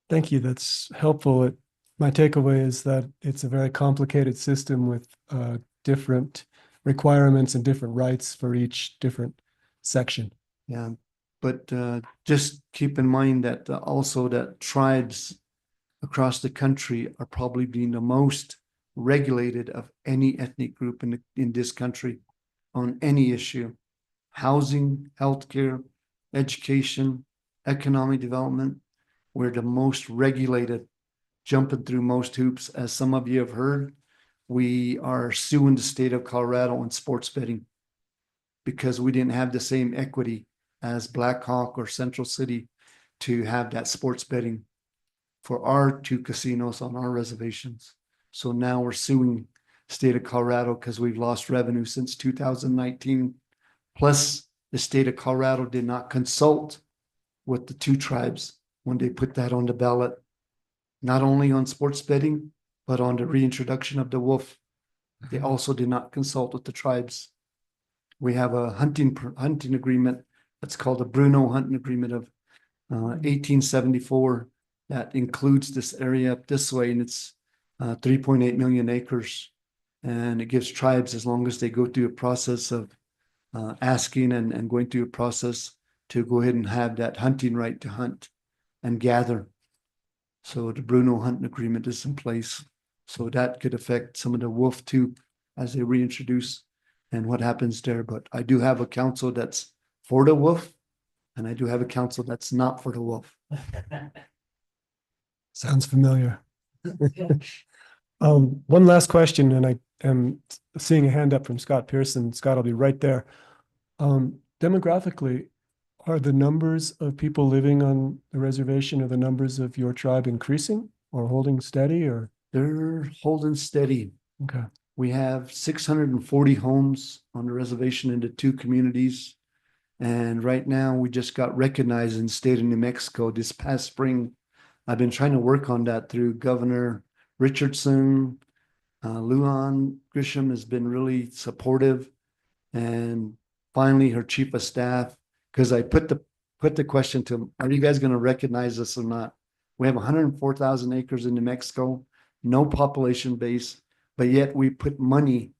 Thank you. That's helpful. My takeaway is that it's a very complicated system with different requirements and different rights for each different section. Yeah, but just keep in mind that also that tribes across the country are probably being the most regulated of any ethnic group in this country on any issue: housing, healthcare, education, economic development. We're the most regulated jumping through most hoops. As some of you have heard, we are suing the state of Colorado on sports betting because we didn't have the same equity as Black Hawk or Central City to have that sports betting for our two casinos on our reservations. So now we're suing state of Colorado because we've lost revenue since 2019. Plus, the state of Colorado did not consult with the two tribes when they put that on the ballot, not only on sports betting, but on the reintroduction of the wolf. They also did not consult with the tribes. We have a hunting agreement that's called the Bruno Hunting Agreement of 1874 that includes this area up this way, and it's 3.8 million acres. And it gives tribes, as long as they go through a process of asking and going through a process to go ahead and have that hunting right to hunt and gather. So the Bruno Hunting Agreement is in place. So that could affect some of the wolf too as they reintroduce and what happens there. But I do have a council that's for the wolf, and I do have a council that's not for the wolf. Sounds familiar. One last question, and I am seeing a hand up from Scott Pearson. Scott, I'll be right there. Demographically, are the numbers of people living on the reservation or the numbers of your tribe increasing or holding steady, or? They're holding steady. Okay. We have 640 homes on the reservation in the two communities. And right now we just got recognized in the state of New Mexico this past spring. I've been trying to work on that through Governor Richardson. Luan Grisham has been really supportive. And finally her chief of staff, because I put the question to him, are you guys going to recognize us or not? We have 104,000 acres in New Mexico, no population base, but yet we put money,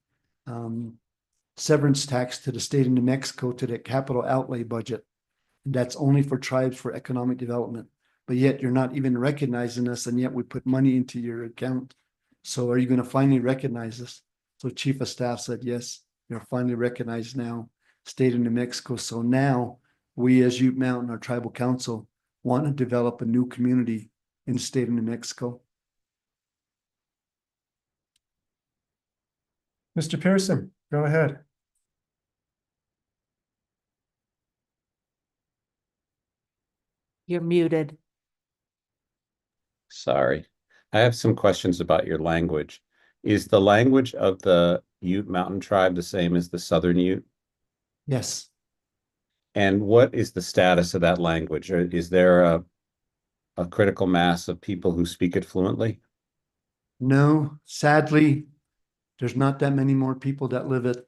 severance tax to the state of New Mexico to the capital outlay budget. And that's only for tribes for economic development. But yet you're not even recognizing us, and yet we put money into your account. So are you going to finally recognize us? So chief of staff said, yes, you're finally recognized now, state of New Mexico. So now we as Ute Mountain, our tribal council, want to develop a new community in the state of New Mexico. Mr. Pearson, go ahead. You're muted. Sorry. I have some questions about your language. Is the language of the Ute Mountain Tribe the same as the Southern Ute? Yes. And what is the status of that language? Or is there a critical mass of people who speak it fluently? No, sadly, there's not that many more people that live it,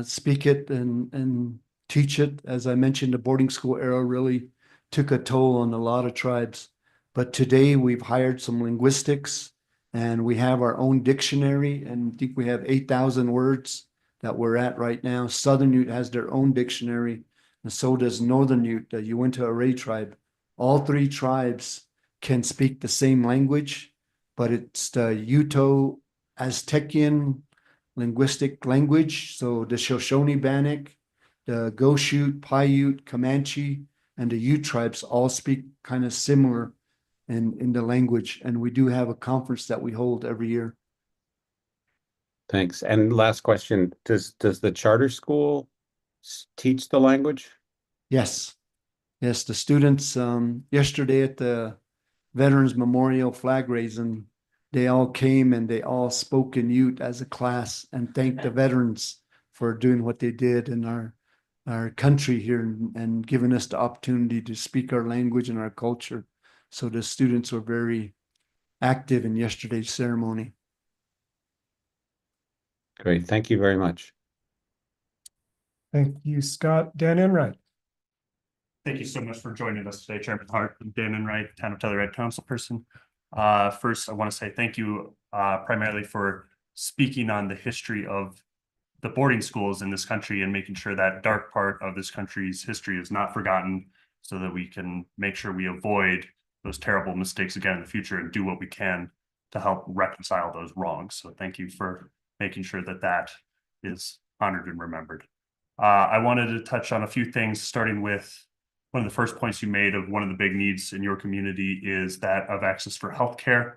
speak it and teach it. As I mentioned, the boarding school era really took a toll on a lot of tribes. But today we've hired some linguistics and we have our own dictionary, and I think we have 8,000 words that we're at right now. Southern Ute has their own dictionary, and so does Northern Ute, the Uinta Array tribe. All three tribes can speak the same language, but it's the Uto-Aztecian linguistic language. So the Shoshone Bannock, the Goshute, Paiute, Comanche, and the Ute tribes all speak kind of similar in the language. And we do have a conference that we hold every year. Thanks. And last question, does the charter school teach the language? Yes. Yes, the students, yesterday at the Veterans Memorial flag raising, they all came and they all spoke in Ute as a class and thanked the veterans for doing what they did in our country here and giving us the opportunity to speak our language and our culture. So the students were very active in yesterday's ceremony. Great. Thank you very much. Thank you, Scott. Dan Enright. Thank you so much for joining us today, Chairman Hart, Dan Enright, Town of Telluride Councilperson. First, I want to say thank you primarily for speaking on the history of the boarding schools in this country and making sure that dark part of this country's history is not forgotten, so that we can make sure we avoid those terrible mistakes again in the future and do what we can to help reconcile those wrongs. So thank you for making sure that that is honored and remembered. I wanted to touch on a few things, starting with one of the first points you made of one of the big needs in your community is that of access for healthcare.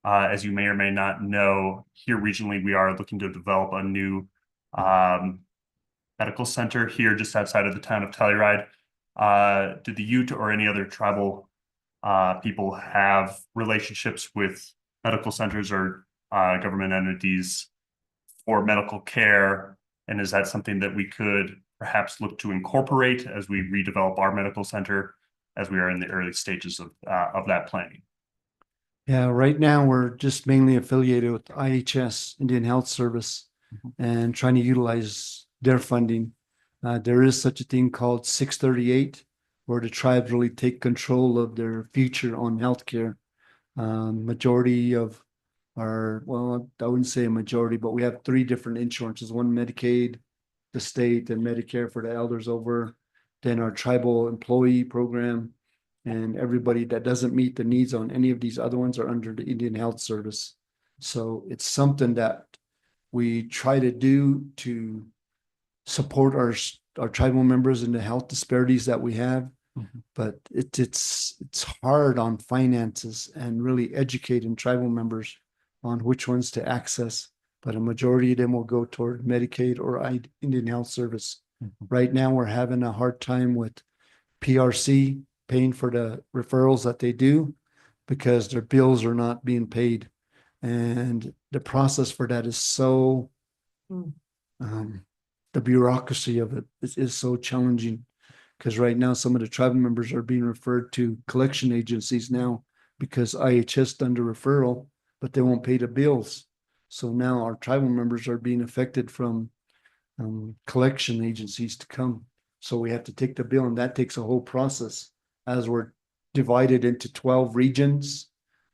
As you may or may not know, here regionally, we are looking to develop a new medical center here just outside of the town of Telluride. Did the Ute or any other tribal people have relationships with medical centers or government entities for medical care? And is that something that we could perhaps look to incorporate as we redevelop our medical center, as we are in the early stages of that planning? Yeah, right now we're just mainly affiliated with IHS, Indian Health Service, and trying to utilize their funding. There is such a thing called 638, where the tribes really take control of their future on healthcare. Majority of our, well, I wouldn't say a majority, but we have three different insurances, one Medicaid, the state, and Medicare for the elders over, then our tribal employee program. And everybody that doesn't meet the needs on any of these other ones are under the Indian Health Service. So it's something that we try to do to support our tribal members in the health disparities that we have. But it's hard on finances and really educating tribal members on which ones to access. But a majority of them will go toward Medicaid or Indian Health Service. Right now, we're having a hard time with PRC paying for the referrals that they do because their bills are not being paid. And the process for that is so, the bureaucracy of it is so challenging. Because right now, some of the tribal members are being referred to collection agencies now because IHS done the referral, but they won't pay the bills. So now our tribal members are being affected from collection agencies to come. So we have to take the bill, and that takes a whole process. As we're divided into 12 regions,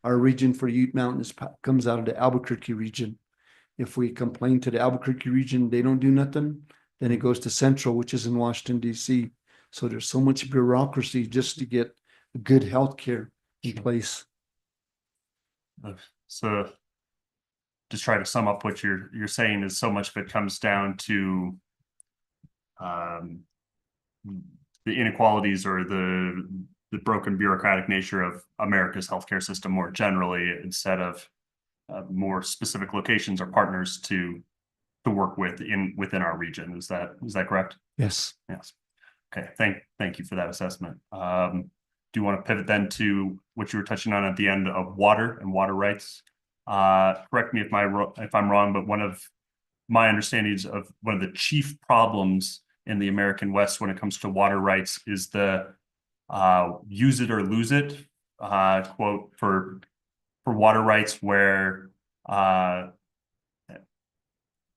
our region for Ute Mountain comes out of the Albuquerque region. If we complain to the Albuquerque region, they don't do nothing, then it goes to Central, which is in Washington, D.C. So there's so much bureaucracy just to get good health care in place. So just try to sum up what you're saying is so much of it comes down to the inequalities or the broken bureaucratic nature of America's healthcare system more generally, instead of more specific locations or partners to work with within our region. Is that correct? Yes. Yes. Okay. Thank you for that assessment. Do you want to pivot then to what you were touching on at the end of water and water rights? Correct me if I'm wrong, but one of my understandings of one of the chief problems in the American West when it comes to water rights is the use it or lose it quote for water rights, where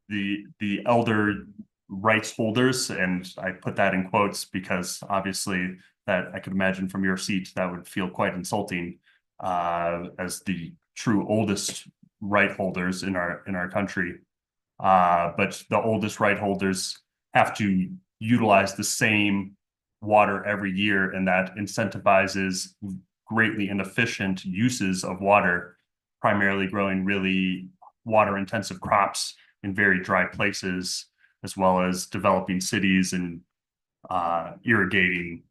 the elder rights holders, and I put that in quotes because obviously that I could imagine from your seat that would feel quite insulting, as the true oldest right holders in our country. But the oldest right holders have to utilize the same water every year, and that incentivizes greatly inefficient uses of water, primarily growing really water intensive crops in very dry places, as well as developing cities and irrigating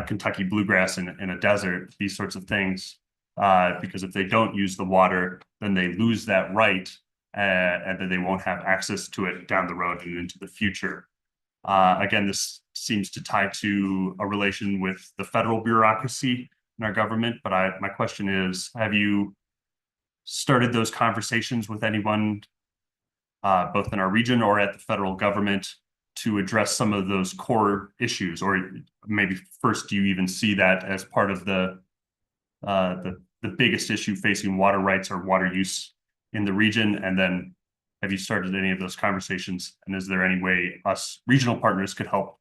Kentucky bluegrass in a desert, these sorts of things. Because if they don't use the water, then they lose that right, and then they won't have access to it down the road and into the future. Again, this seems to tie to a relation with the federal bureaucracy in our government, but my question is, have you started those conversations with anyone, both in our region or at the federal government, to address some of those core issues? Or maybe first, do you even see that as part of the biggest issue facing water rights or water use in the region? And then have you started any of those conversations? And is there any way us regional partners could help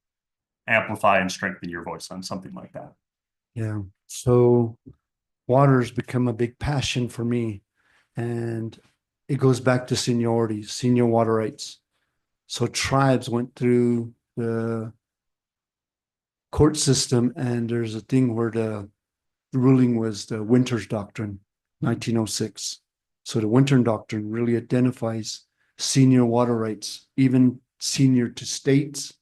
amplify and strengthen your voice on something like that? Yeah. So water's become a big passion for me. And it goes back to seniority, senior water rights. So tribes went through the court system, and there's a thing where the ruling was the Winters Doctrine, 1906. So the Winters Doctrine really identifies senior water rights, even senior to states,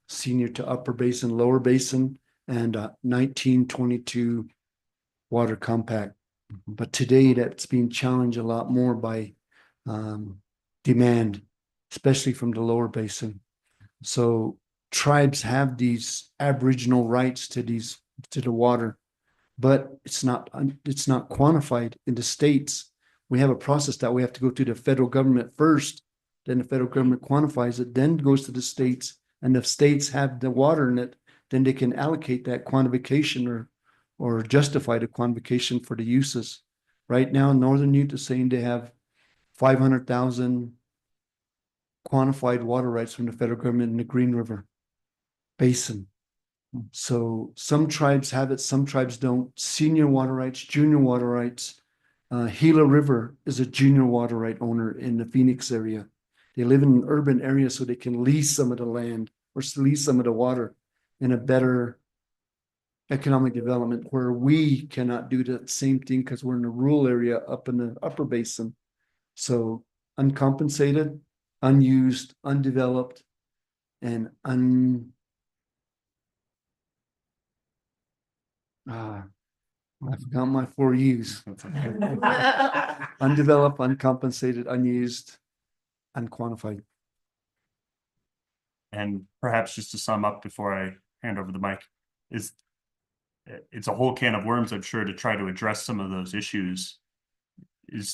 senior to upper basin, lower basin, and 1922 water compact. But today that's being challenged a lot more by demand, especially from the lower basin. So tribes have these aboriginal rights to the water, but it's not quantified in the states. We have a process that we have to go through the federal government first, then the federal government quantifies it, then goes to the states, and if states have the water in it, then they can allocate that quantification or justify the quantification for the uses. Right now, Northern Utah is saying they have 500,000 quantified water rights from the federal government in the Green River Basin. So some tribes have it, some tribes don't. Senior water rights, junior water rights. Gila River is a junior water right owner in the Phoenix area. They live in an urban area so they can lease some of the land or lease some of the water in a better economic development, where we cannot do the same thing because we're in a rural area up in the upper basin. So uncompensated, unused, undeveloped, and I forgot my 4 U's. Undeveloped, uncompensated, unused, unquantified. And perhaps just to sum up before I hand over the mic, is it's a whole can of worms, I'm sure, to try to address some of those issues.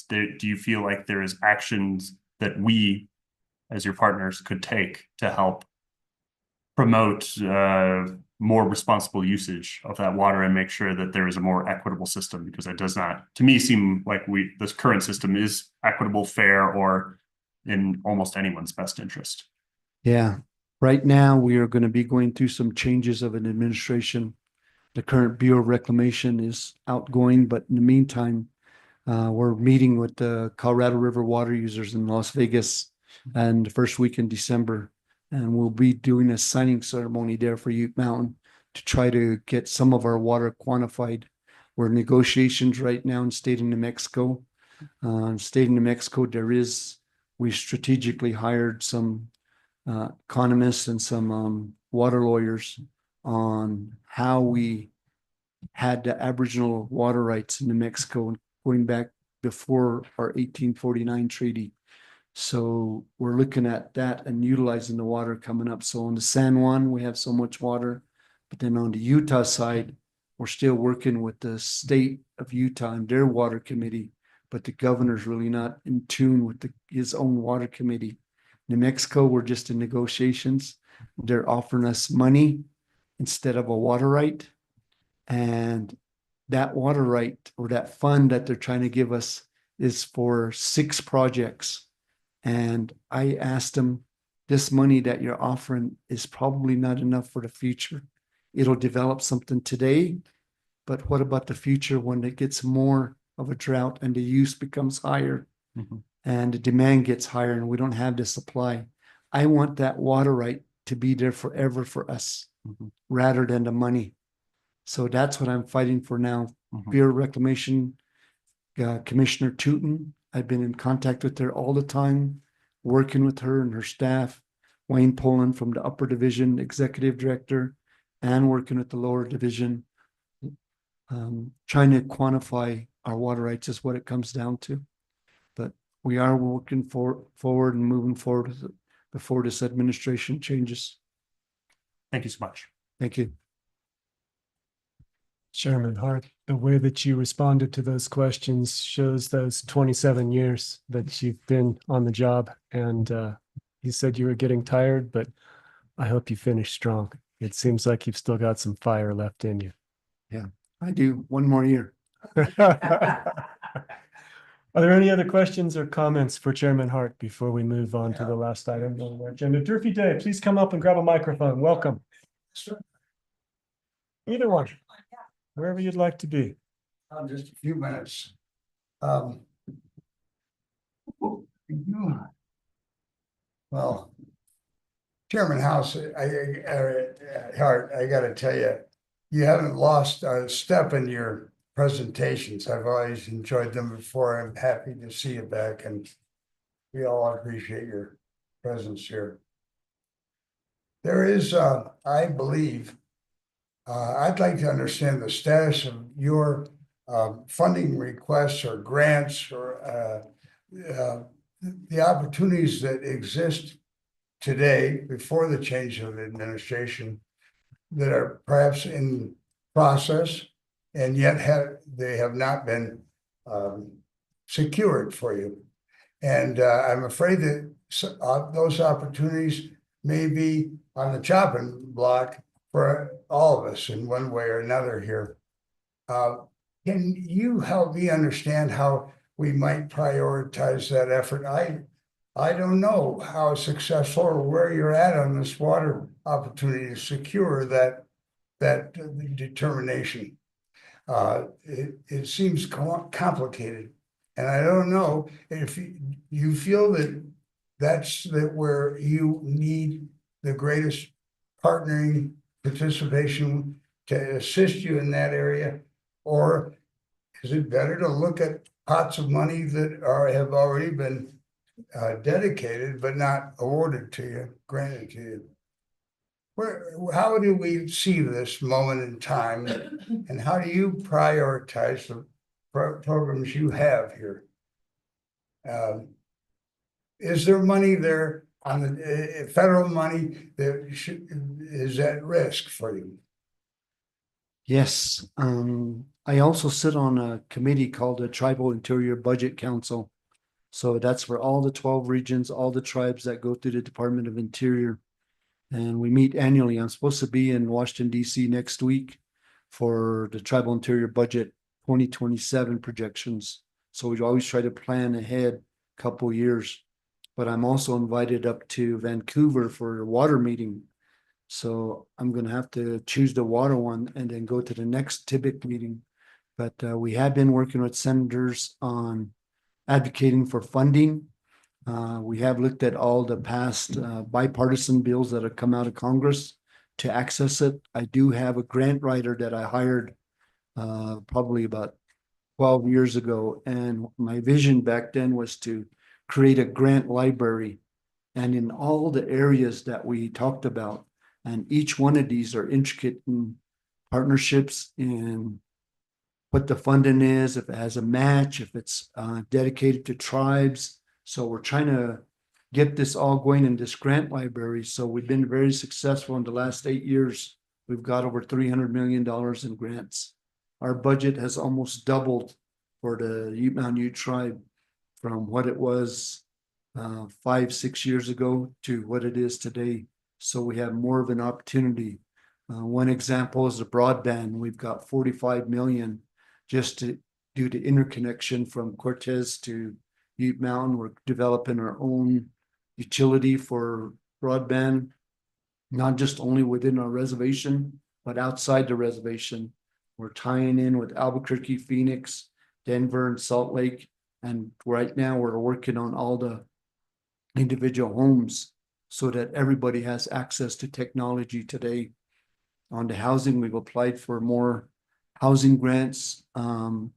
Do you feel like there is actions that we, as your partners, could take to help promote more responsible usage of that water and make sure that there is a more equitable system? Because it does not, to me, seem like this current system is equitable, fair, or in almost anyone's best interest. Yeah. Right now, we are going to be going through some changes of an administration. The current Bureau of Reclamation is outgoing, but in the meantime, we're meeting with the Colorado River water users in Las Vegas and the first week in December. And we'll be doing a signing ceremony there for Ute Mountain to try to get some of our water quantified. We're in negotiations right now in state of New Mexico. State of New Mexico, we strategically hired some economists and some water lawyers on how we had the Aboriginal water rights in New Mexico going back before our 1849 treaty. So we're looking at that and utilizing the water coming up. So on the San Juan, we have so much water, but then on the Utah side, we're still working with the state of Utah and their water committee, but the governor's really not in tune with his own water committee. New Mexico, we're just in negotiations. They're offering us money instead of a water right. And that water right or that fund that they're trying to give us is for 6 projects. And I asked them, this money that you're offering is probably not enough for the future. It'll develop something today, but what about the future when it gets more of a drought and the use becomes higher and the demand gets higher and we don't have the supply? I want that water right to be there forever for us rather than the money. So that's what I'm fighting for now. Bureau of Reclamation, Commissioner Tootin, I've been in contact with her all the time, working with her and her staff. Wayne Poland from the upper division, executive director, and working with the lower division. Trying to quantify our water rights is what it comes down to. But we are working forward and moving forward with it before this administration changes. Thank you so much. Thank you. Chairman Hart, the way that you responded to those questions shows those 27 years that you've been on the job. And you said you were getting tired, but I hope you finish strong. It seems like you've still got some fire left in you. Yeah, I do. One more year. Are there any other questions or comments for Chairman Hart before we move on to the last item on the agenda? Durfee Day, please come up and grab a microphone. Welcome. Either one. Wherever you'd like to be. Just a few minutes. Well, Chairman House, Hart, I gotta tell you, you haven't lost a step in your presentations. I've always enjoyed them before. I'm happy to see you back, and we all appreciate your presence here. There is, I believe, I'd like to understand the status of your funding requests or grants or the opportunities that exist today before the change of administration that are perhaps in process and yet they have not been secured for you. And I'm afraid that those opportunities may be on the chopping block for all of us in one way or another here. Can you help me understand how we might prioritize that effort? I don't know how successful or where you're at on this water opportunity to secure that determination. It seems complicated, and I don't know if you feel that that's where you need the greatest partnering participation to assist you in that area, or is it better to look at pots of money that have already been dedicated but not awarded to you, granted to you? How do we see this moment in time, and how do you prioritize the programs you have here? Is there money there on the federal money that is at risk for you? Yes, I also sit on a committee called the Tribal Interior Budget Council. So that's for all the 12 regions, all the tribes that go through the Department of Interior. And we meet annually. I'm supposed to be in Washington, D.C. next week for the Tribal Interior Budget 2027 projections. So we always try to plan ahead a couple years. But I'm also invited up to Vancouver for a water meeting. So I'm going to have to choose the water one and then go to the next TIBIC meeting. But we have been working with senators on advocating for funding. We have looked at all the past bipartisan bills that have come out of Congress to access it. I do have a grant writer that I hired probably about 12 years ago. And my vision back then was to create a grant library. And in all the areas that we talked about, and each one of these are intricate in partnerships in what the funding is, if it has a match, if it's dedicated to tribes. So we're trying to get this all going in this grant library. So we've been very successful in the last 8 years. We've got over $300 million in grants. Our budget has almost doubled for the Ute Mountain Ute tribe from what it was 5-6 years ago to what it is today. So we have more of an opportunity. One example is the broadband. We've got 45 million just due to interconnection from Cortez to Ute Mountain. We're developing our own utility for broadband, not just only within our reservation, but outside the reservation. We're tying in with Albuquerque, Phoenix, Denver, and Salt Lake. And right now we're working on all the individual homes so that everybody has access to technology today. On the housing, we've applied for more housing grants through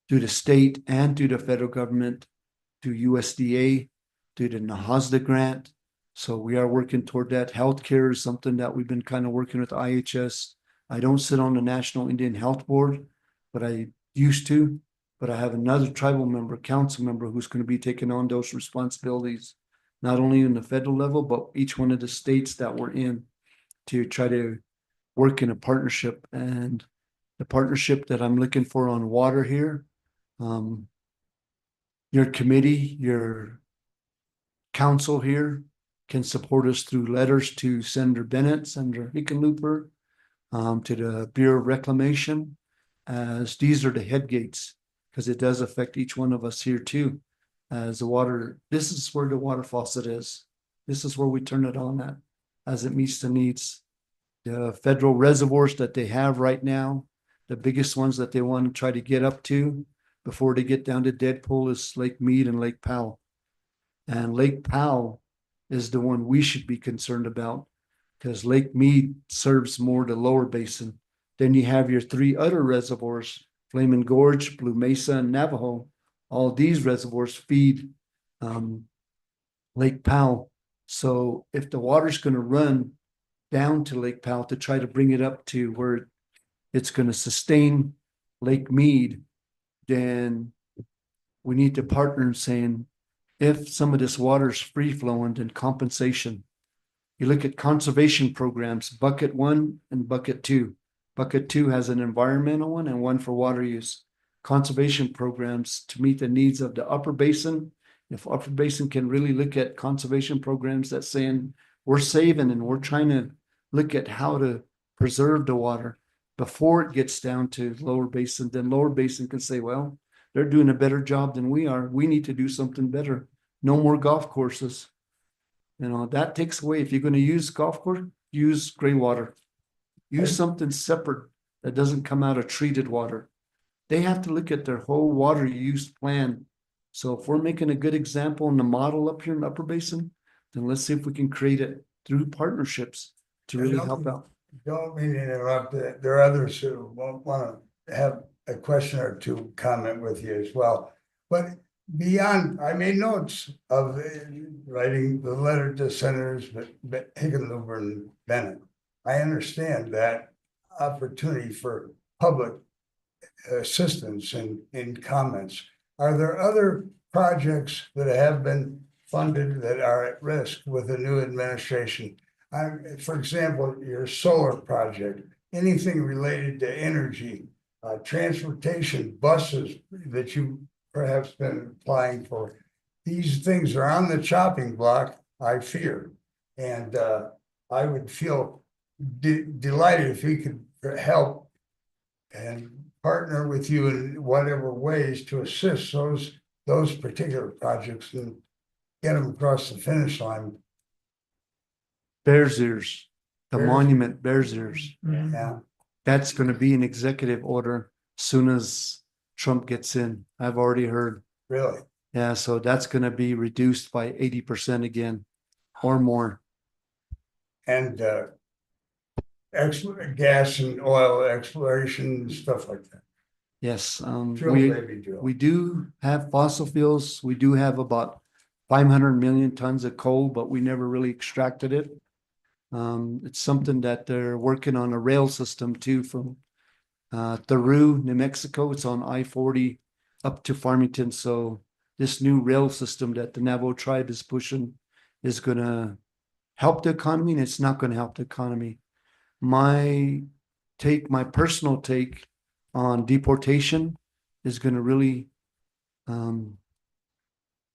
the state and through the federal government, through USDA, through the NAHASDA grant. So we are working toward that. Healthcare is something that we've been kind of working with IHS. I don't sit on the National Indian Health Board, but I used to. But I have another tribal member, council member, who's going to be taking on those responsibilities, not only in the federal level, but each one of the states that we're in, to try to work in a partnership. And the partnership that I'm looking for on water here, your committee, your council here can support us through letters to Senator Bennett, Senator Hickenlooper, to the Bureau of Reclamation, as these are the head gates, because it does affect each one of us here too. As the water, this is where the water faucet is. This is where we turn it on at, as it meets the needs. The federal reservoirs that they have right now, the biggest ones that they want to try to get up to before they get down to Deadpool is Lake Mead and Lake Powell. And Lake Powell is the one we should be concerned about, because Lake Mead serves more the lower basin. Then you have your 3 other reservoirs, Flaming Gorge, Blue Mesa, and Navajo. All these reservoirs feed Lake Powell. So if the water's going to run down to Lake Powell to try to bring it up to where it's going to sustain Lake Mead, then we need to partner in saying, if some of this water is free flowing, then compensation. You look at conservation programs, bucket 1 and bucket 2. Bucket 2 has an environmental one and one for water use. Conservation programs to meet the needs of the upper basin. If upper basin can really look at conservation programs that's saying we're saving and we're trying to look at how to preserve the water before it gets down to lower basin, then lower basin can say, well, they're doing a better job than we are. We need to do something better. No more golf courses. You know, that takes away, if you're gonna use golf course, use gray water. Use something separate that doesn't come out of treated water. They have to look at their whole water use plan. So if we're making a good example in the model up here in Upper Basin, then let's see if we can create it through partnerships to really help out. Don't mean to interrupt. There are others who won't want to have a question or two comment with you as well. But beyond, I made notes of writing the letter to Senators Hickenlooper and Bennett. I understand that opportunity for public assistance in comments. Are there other projects that have been funded that are at risk with the new administration? For example, your solar project, anything related to energy, transportation, buses that you perhaps been applying for. These things are on the chopping block, I fear. And I would feel delighted if we could help and partner with you in whatever ways to assist those particular projects and get them across the finish line. Bears Ears, the Bears- monument Bears Ears. Yeah, That's gonna be an executive order soon as Trump gets in. I've already heard. really. Yeah, so that's gonna be reduced by 80% again or more. And gas and oil exploration and stuff like that. Yes, Drill, baby, drill. we do have fossil fuels. We do have about 500 million tons of coal, but we never really extracted it. It's something that they're working on a rail system too from Theru, New Mexico. It's on I-40 up to Farmington. So this new rail system that the Navajo tribe is pushing is gonna help the economy, and it's not gonna help the economy. My personal take on deportation is gonna really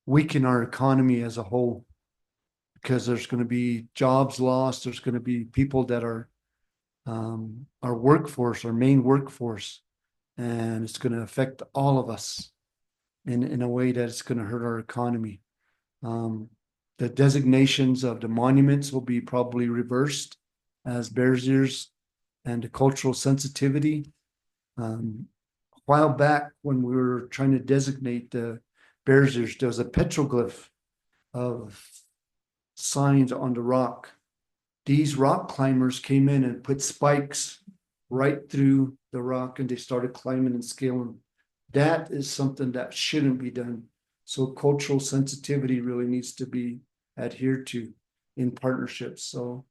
weaken our economy as a whole. Because there's gonna be jobs lost, there's gonna be people that are our workforce, our main workforce, and it's gonna affect all of us in a way that it's gonna hurt our economy. The designations of the monuments will be probably reversed as Bears Ears and the cultural sensitivity. A while back when we were trying to designate the Bears Ears, there was a petroglyph of signs on the rock. These rock climbers came in and put spikes right through the rock and they started climbing and scaling. That is something that shouldn't be done. So cultural sensitivity really needs to be adhered to in partnerships. So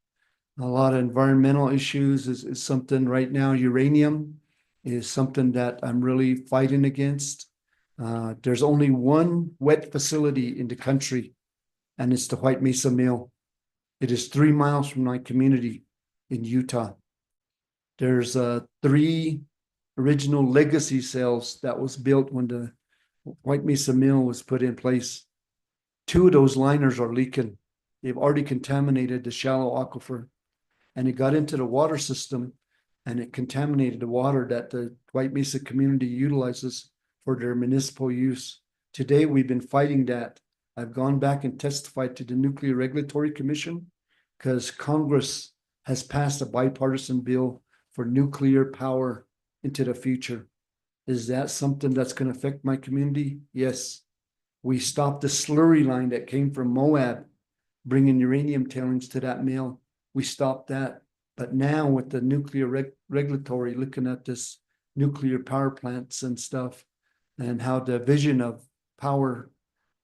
a lot of environmental issues is something right now. Uranium is something that I'm really fighting against. There's only one wet facility in the country, and it's the White Mesa Mill. It is 3 miles from my community in Utah. There's 3 original legacy cells that was built when the White Mesa Mill was put in place. 2 of those liners are leaking. They've already contaminated the shallow aquifer, and it got into the water system, and it contaminated the water that the White Mesa community utilizes for their municipal use. Today, we've been fighting that. I've gone back and testified to the Nuclear Regulatory Commission because Congress has passed a bipartisan bill for nuclear power into the future. Is that something that's going to affect my community? Yes. We stopped the slurry line that came from Moab, bringing uranium tailings to that mill. We stopped that. But now with the nuclear regulatory, looking at this nuclear power plants and stuff, and how the vision of power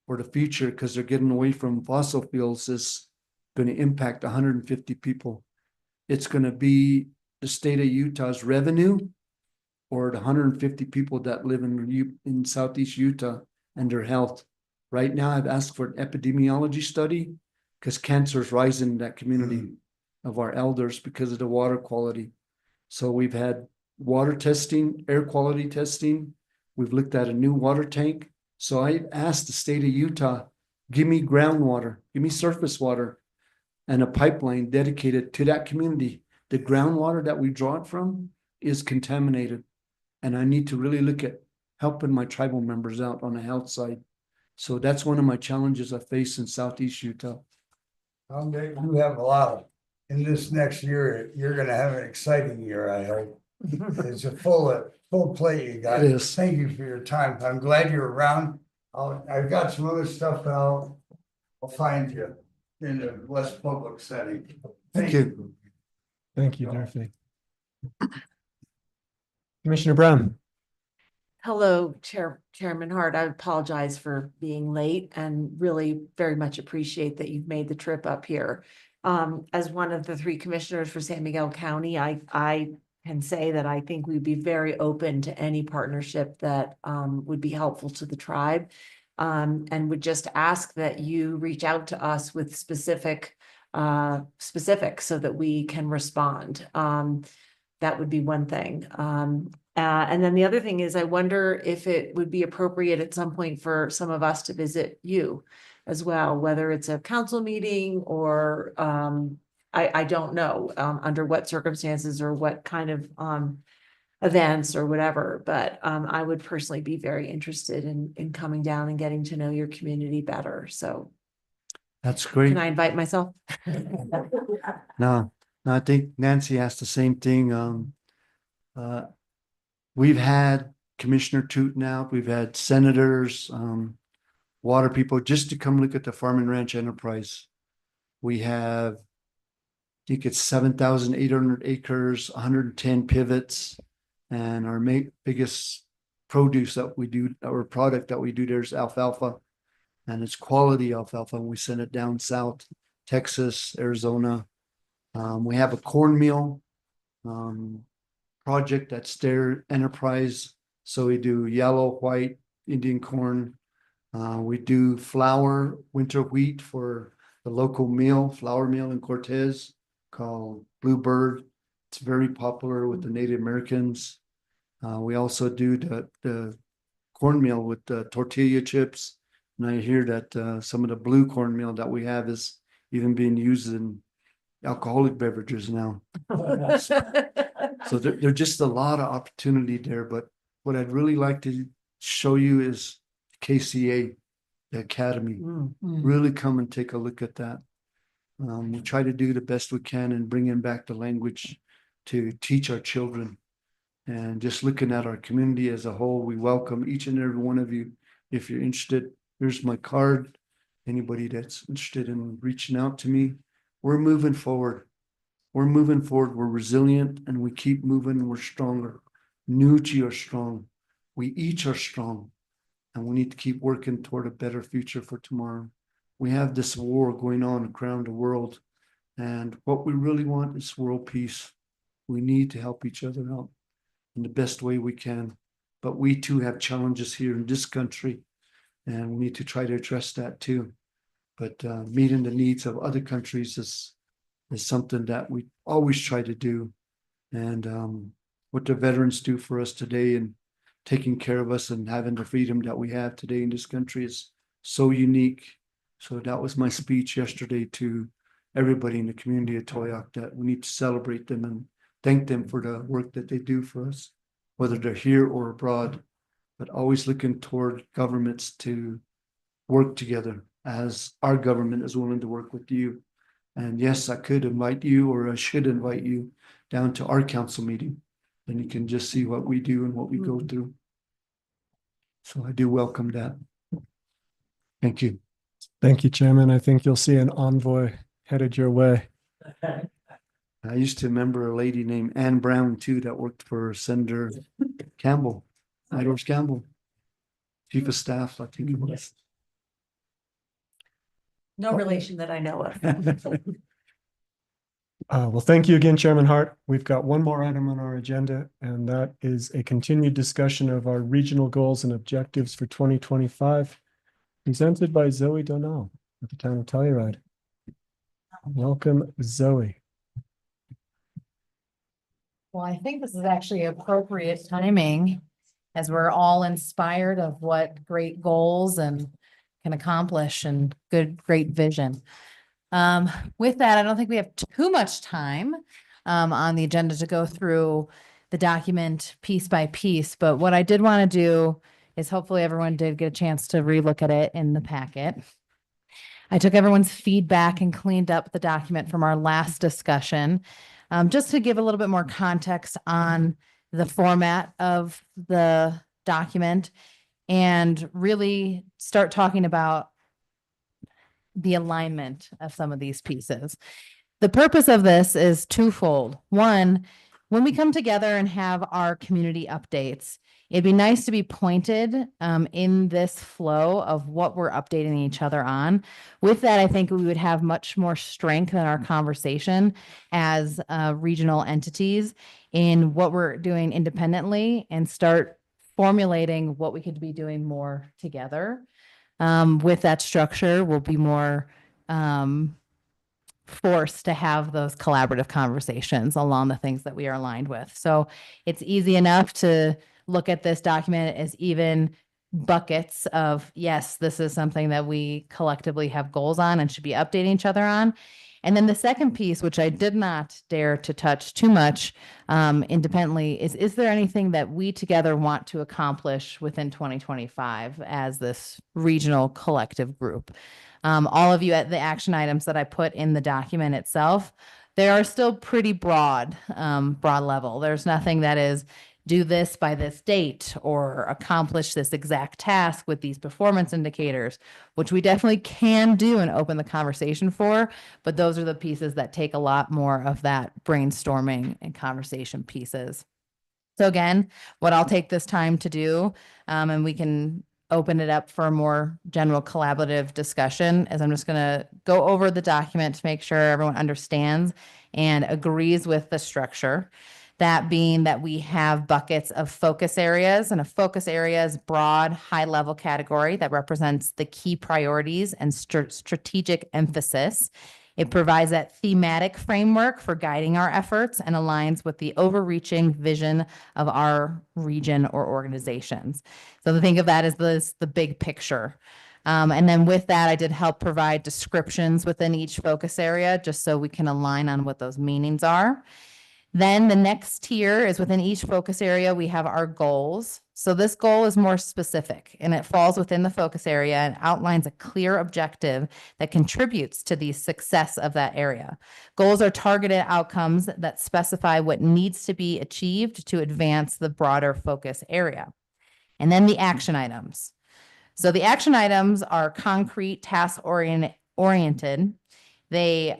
for the future, because they're getting away from fossil fuels, is going to impact 150 people. It's going to be the state of Utah's revenue or the 150 people that live in Southeast Utah and their health. Right now, I've asked for an epidemiology study because cancer is rising in that community of our elders because of the water quality. So we've had water testing, air quality testing. We've looked at a new water tank. So I asked the state of Utah, give me groundwater, give me surface water and a pipeline dedicated to that community. The groundwater that we draw it from is contaminated. And I need to really look at helping my tribal members out on the health side. So that's one of my challenges I face in Southeast Utah. You have a lot of, in this next year, you're gonna have an exciting year, I hope. It's a full plate you got. It is. Thank you for your time. I'm glad you're around. I've got some other stuff that I'll find you in a less public setting. Thank you. Thank you, Dorothy. Commissioner Brown. Hello, Chairman Hart. I apologize for being late and really very much appreciate that you've made the trip up here. As one of the 3 commissioners for San Miguel County, I can say that I think we'd be very open to any partnership that would be helpful to the tribe. And would just ask that you reach out to us with specifics so that we can respond. That would be one thing. And then the other thing is, I wonder if it would be appropriate at some point for some of us to visit you as well, whether it's a council meeting or I don't know under what circumstances or what kind of events or whatever, but I would personally be very interested in coming down and getting to know your community better. So That's great. can I invite myself? No, I think Nancy asked the same thing. We've had Commissioner Tootin out, we've had senators, water people just to come look at the farm and ranch enterprise. We have, I think it's 7,800 acres, 110 pivots, and our biggest produce that we do, or product that we do there is alfalfa, and it's quality alfalfa. And we send it down south, Texas, Arizona. We have a cornmeal project that's their enterprise. So we do yellow, white, Indian corn. We do flour, winter wheat for the local flour mill in Cortez called Bluebird. It's very popular with the Native Americans. We also do the cornmeal with the tortilla chips. And I hear that some of the blue cornmeal that we have is even being used in alcoholic beverages now. So there's just a lot of opportunity there. But what I'd really like to show you is KCA, the Academy. Really come and take a look at that. We try to do the best we can and bring in back the language to teach our children. And just looking at our community as a whole, we welcome each and every one of you. If you're interested, here's my card. Anybody that's interested in reaching out to me, we're moving forward. We're moving forward. We're resilient and we keep moving. We're stronger. Nuchi are strong. We each are strong. And we need to keep working toward a better future for tomorrow. We have this war going on around the world. And what we really want is world peace. We need to help each other out in the best way we can. But we too have challenges here in this country. And we need to try to address that too. But meeting the needs of other countries is something that we always try to do. And what the veterans do for us today and taking care of us and having the freedom that we have today in this country is so unique. So that was my speech yesterday to everybody in the community of Toyac, that we need to celebrate them and thank them for the work that they do for us, whether they're here or abroad, but always looking toward governments to work together as our government is willing to work with you. And yes, I could invite you, or I should invite you down to our council meeting. Then you can just see what we do and what we go through. So I do welcome that. Thank you. Thank you, Chairman. I think you'll see an envoy headed your way. I used to remember a lady named Ann Brown too that worked for Senator Campbell, Idors Campbell, Chief of Staff, I think it was. No relation that I know of. Well, thank you again, Chairman Hart. We've got one more item on our agenda, and that is a continued discussion of our regional goals and objectives for 2025, presented by Zoe Donnell at the town of Telluride. Welcome, Zoe. Well, I think this is actually appropriate timing as we're all inspired of what great goals and can accomplish and great vision. With that, I don't think we have too much time on the agenda to go through the document piece by piece, but what I did want to do is hopefully everyone did get a chance to relook at it in the packet. I took everyone's feedback and cleaned up the document from our last discussion, just to give a little bit more context on the format of the document and really start talking about the alignment of some of these pieces. The purpose of this is twofold. One, when we come together and have our community updates, it'd be nice to be pointed in this flow of what we're updating each other on. With that, I think we would have much more strength in our conversation as regional entities in what we're doing independently and start formulating what we could be doing more together. With that structure, we'll be more forced to have those collaborative conversations along the things that we are aligned with. So it's easy enough to look at this document as even buckets of, yes, this is something that we collectively have goals on and should be updating each other on. And then the second piece, which I did not dare to touch too much independently, is there anything that we together want to accomplish within 2025 as this regional collective group? All of you at the action items that I put in the document itself, they are still pretty broad level. There's nothing that is do this by this date or accomplish this exact task with these performance indicators, which we definitely can do and open the conversation for. But those are the pieces that take a lot more of that brainstorming and conversation pieces. So again, what I'll take this time to do, and we can open it up for a more general collaborative discussion, is I'm just going to go over the document to make sure everyone understands and agrees with the structure. That being that we have buckets of focus areas, and a focus area is broad, high-level category that represents the key priorities and strategic emphasis. It provides that thematic framework for guiding our efforts and aligns with the overreaching vision of our region or organizations. So think of that as the big picture. And then with that, I did help provide descriptions within each focus area, just so we can align on what those meanings are. Then the next tier is within each focus area, we have our goals. So this goal is more specific and it falls within the focus area and outlines a clear objective that contributes to the success of that area. Goals are targeted outcomes that specify what needs to be achieved to advance the broader focus area. And then the action items. So the action items are concrete, task oriented. They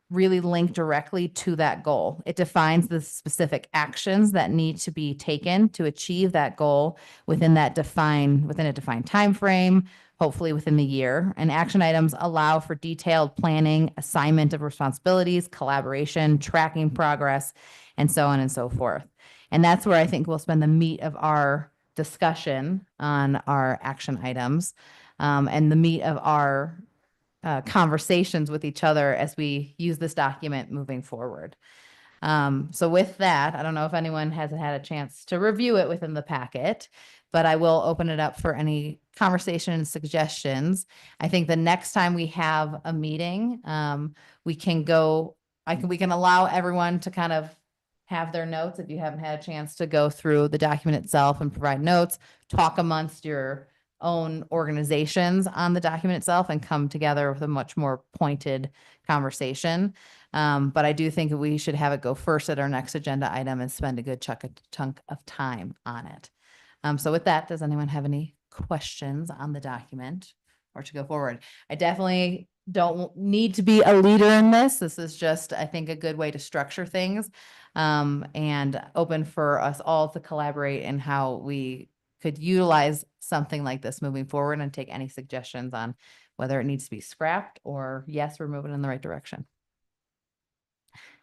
really link directly to that goal. It defines the specific actions that need to be taken to achieve that goal within a defined time frame, hopefully within the year. And action items allow for detailed planning, assignment of responsibilities, collaboration, tracking progress, and so on and so forth. And that's where I think we'll spend the meat of our discussion on our action items, and the meat of our conversations with each other as we use this document moving forward. So with that, I don't know if anyone has had a chance to review it within the packet, but I will open it up for any conversation and suggestions. I think the next time we have a meeting, we can allow everyone to kind of have their notes if you haven't had a chance to go through the document itself and provide notes, talk amongst your own organizations on the document itself and come together with a much more pointed conversation. But I do think we should have it go first at our next agenda item and spend a good chunk of time on it. So with that, does anyone have any questions on the document or to go forward? I definitely don't need to be a leader in this. This is just, I think, a good way to structure things, and open for us all to collaborate in how we could utilize something like this moving forward and take any suggestions on whether it needs to be scrapped or yes, we're moving in the right direction.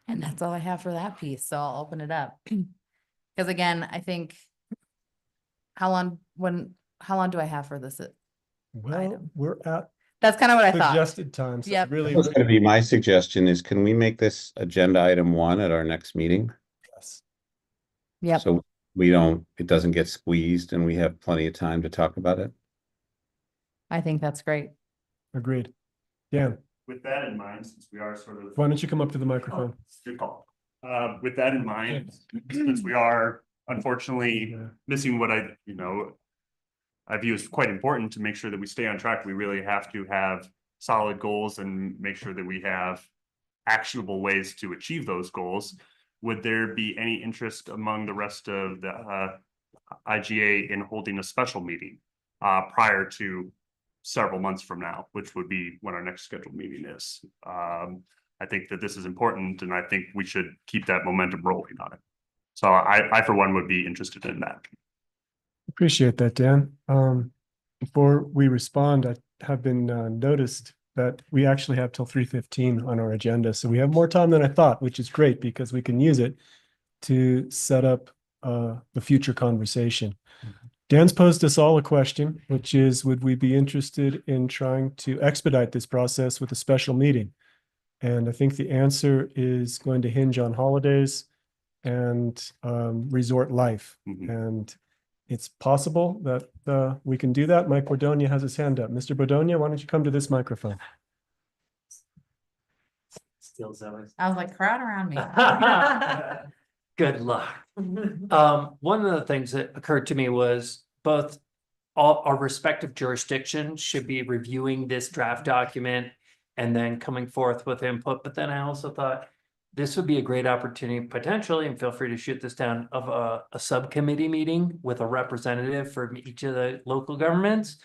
And that's all I have for that piece. So I'll open it up. Because again, I think how long do I have for this? Well, Item. we're at That's kind of what I thought. suggested time. So Yep. really, That's gonna be my suggestion is, can we make this agenda item 1 at our next meeting? yes. Yep. So it doesn't get squeezed and we have plenty of time to talk about it. I think that's great. Agreed. Dan, With that in mind, since we are sort of. why don't you come up to the microphone? Good call. With that in mind, since we are unfortunately Yeah. missing what I view as quite important to make sure that we stay on track, we really have to have solid goals and make sure that we have actionable ways to achieve those goals. Would there be any interest among the rest of the IGA in holding a special meeting prior to several months from now, which would be when our next scheduled meeting is? I think that this is important, and I think we should keep that momentum rolling on it. So I for one would be interested in that. Appreciate that, Dan. Before we respond, I have been noticed that we actually have till 3:15 on our agenda. So we have more time than I thought, which is great because we can use it to set up the future conversation. Dan's posed us all a question, which is, would we be interested in trying to expedite this process with a special meeting? And I think the answer is going to hinge on holidays and resort life. Mhm. And it's possible that we can do that. Mike Bordonia has his hand up. Mr. Bordonia, why don't you come to this microphone? Still Zoe. I was like, crowd around me. Good luck. One of the things that occurred to me was both all our respective jurisdictions should be reviewing this draft document and then coming forth with input. But then I also thought this would be a great opportunity potentially, and feel free to shoot this down, of a subcommittee meeting with a representative from each of the local governments.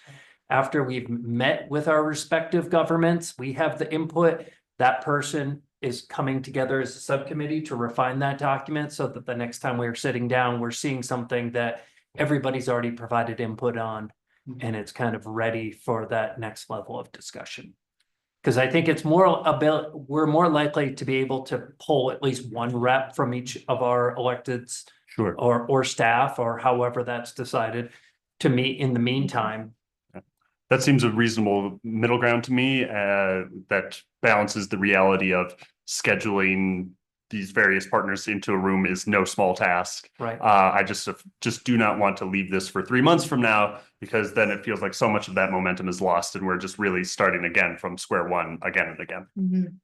After we've met with our respective governments, we have the input. That person is coming together as a subcommittee to refine that document so that the next time we're sitting down, we're seeing something that everybody's already provided input on, and it's kind of ready for that next level of discussion. Because I think it's we're more likely to be able to pull at least one rep from each of our electeds Sure. or staff, or however that's decided, to meet in the meantime. That seems a reasonable middle ground to me, that balances the reality of scheduling these various partners into a room is no small task. Right. I just do not want to leave this for 3 months from now, because then it feels like so much of that momentum is lost and we're just really starting again from square one again and again.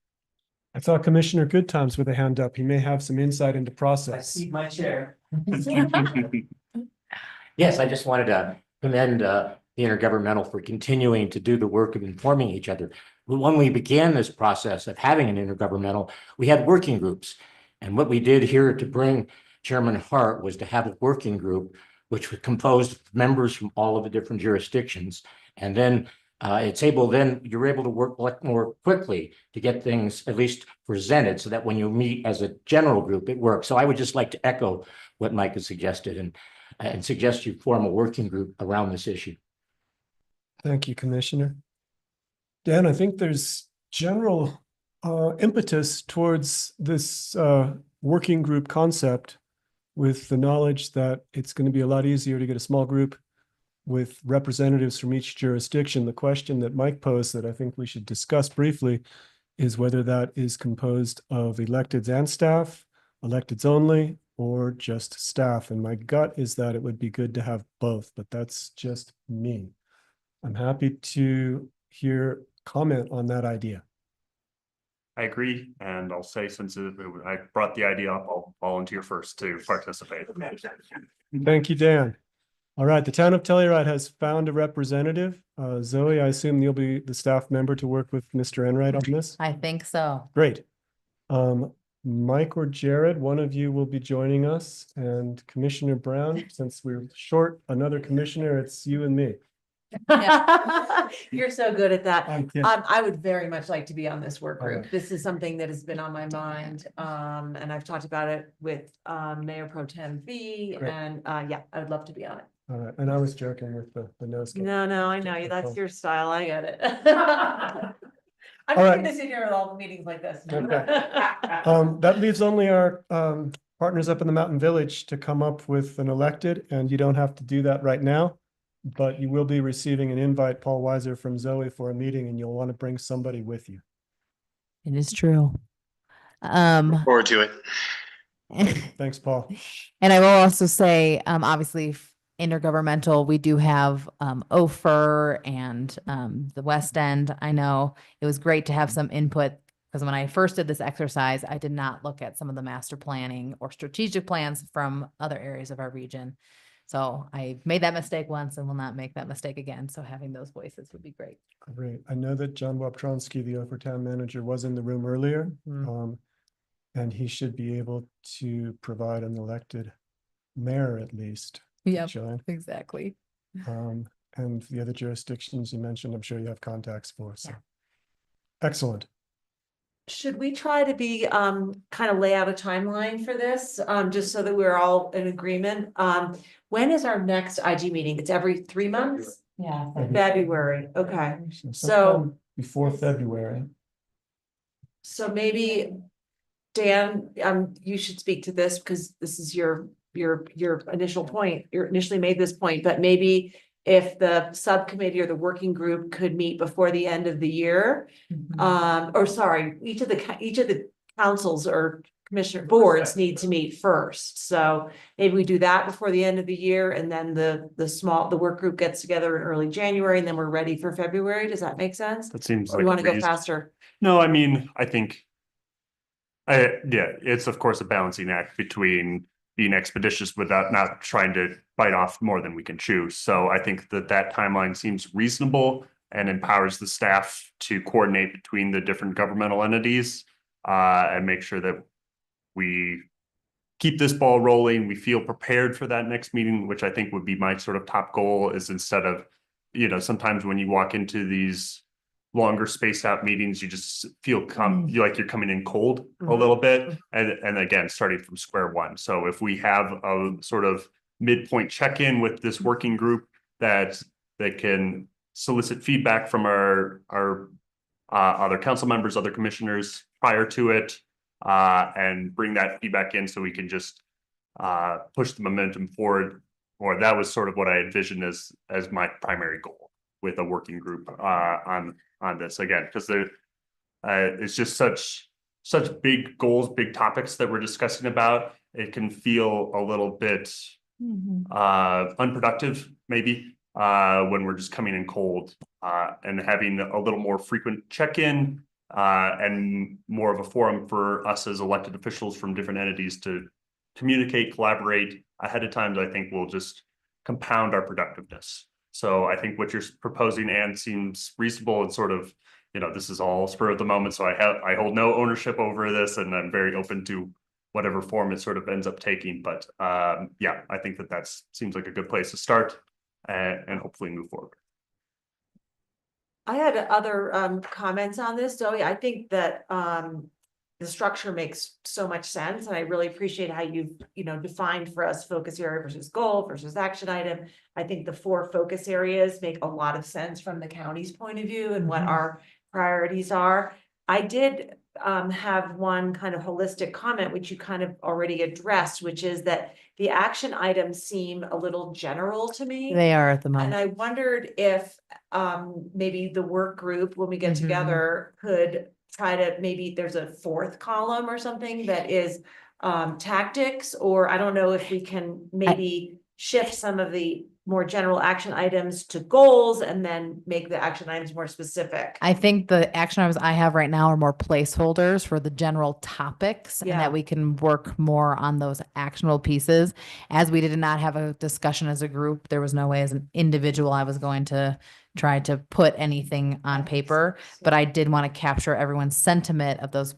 I saw Commissioner Goodtimes with a hand up. He may have some insight into I process. see my chair. Yes, I just wanted to commend the intergovernmental for continuing to do the work of informing each other. When we began this process of having an intergovernmental, we had working groups. And what we did here to bring Chairman Hart was to have a working group, which was composed of members from all of the different jurisdictions. And then you're able to work more quickly to get things at least presented so that when you meet as a general group, it works. So I would just like to echo what Mike has suggested and suggest you form a working group around this issue. Thank you, Commissioner. Dan, I think there's general impetus towards this working group concept, with the knowledge that it's going to be a lot easier to get a small group with representatives from each jurisdiction. The question that Mike posed that I think we should discuss briefly is whether that is composed of electeds and staff, electeds only, or just staff. And my gut is that it would be good to have both, but that's just me. I'm happy to hear comment on that idea. I agree, and I'll say, since I brought the idea up, I'll volunteer first to participate. Thank you, Dan. All right, the town of Telluride has found a representative. Zoe, I assume you'll be the staff member to work with Mr. Enright on this? I think so. Great. Mike or Jared, one of you will be joining us, and Commissioner Brown, since we're short another commissioner, it's you and me. You're so good at that. I'm kidding. I would very much like to be on this work All group. right. This is something that has been on my mind. And I've talked about it with Mayor Pro Tem V, Great. and yeah, I would love to be on it. All right, and I was joking with the nose. No, I know you. That's your style. I get it. All right. gonna sit here with all the meetings like this. That leaves only our partners up in the Mountain Village to come up with an elected, and you don't have to do that right now. But you will be receiving an invite, Paul Weiser from Zoe, for a meeting, and you'll want to bring somebody with you. It is true. Forward to it. Thanks, Paul. And I will also say, obviously, intergovernmental, we do have OFER and the West End. I know it was great to have some input because when I first did this exercise, I did not look at some of the master planning or strategic plans from other areas of our region. So I made that mistake once and will not make that mistake again. So having those voices would be great. Great. I know that John Waptronsky, the Ophir Town Manager, was in the room earlier. And he should be able to provide an elected mayor at least. Yep, John. exactly. And the other jurisdictions you mentioned, I'm sure you have contacts for. So excellent. Should we try to be, kind of lay out a timeline for this, just so that we're all in agreement? When is our next IG meeting? It's every 3 months? Yeah. February, okay. Sometime before February. So maybe, Dan, you should speak to this because this is your initial point. You initially made this point, but maybe if the subcommittee or the working group could meet before the end of the year, or sorry, each of the councils or commissioner boards need to meet first. So maybe we do that before the end of the year, and then the work group gets together in early January, and then we're ready for February. Does that make sense? That seems Or like you want to go reason- faster? No, I mean, I think. Yeah, it's of course a balancing act between being expeditious without not trying to bite off more than we can chew. So I think that timeline seems reasonable and empowers the staff to coordinate between the different governmental entities and make sure that we keep this ball rolling. We feel prepared for that next meeting, which I think would be my sort of top goal, is instead of, sometimes when you walk into these longer spaced out meetings, you just feel you like you're coming in cold a little bit, and again starting from square one. So if we have a sort of midpoint check-in with this working group that can solicit feedback from our other council members, other commissioners prior to it, and bring that feedback in so we can just push the momentum forward. Or that was sort of what I envisioned as my primary goal with a working group on this, again, because it's just such big goals, big topics that we're discussing about. It can feel a little bit unproductive maybe when we're just coming in cold, and having a little more frequent check-in and more of a forum for us as elected officials from different entities to communicate, collaborate ahead of time, I think will just compound our productiveness. So I think what you're proposing, Anne, seems reasonable, and sort of, this is all spur of the moment. So I hold no ownership over this, and I'm very open to whatever form it sort of ends up taking. But yeah, I think that seems like a good place to start and hopefully move forward. I had other comments on this, Zoe. I think that the structure makes so much sense, and I really appreciate how you've defined for us focus area versus goal versus action item. I think the 4 focus areas make a lot of sense from the county's point of view and what our priorities are. I did have one kind of holistic comment, which you kind of already addressed, which is that the action items seem a little general to me. They are at the And moment. I wondered if maybe the work group, when we get together, could try to, maybe there's a 4th column or something that is tactics, or I don't know if we can maybe shift some of the more general action items to goals and then make the action items more specific. I think the action items I have right now are more placeholders for the general topics, and Yeah. that we can work more on those actionable pieces. As we did not have a discussion as a group, there was no way as an individual I was going to try to put anything on paper, but I did want to capture everyone's sentiment of those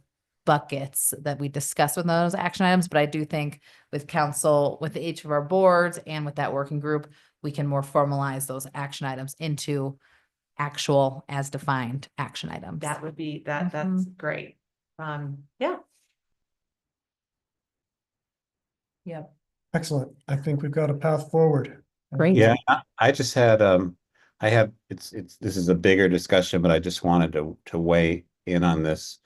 buckets that we discussed with those action items. But I do think with council, with each of our boards and with that working group, we can more formalize those action items into actual as defined action items. That would be, that's great. Yeah. Yep. Excellent. I think we've got a path forward. Great. Yeah, I just had, this is a bigger discussion, but I just wanted to weigh in on this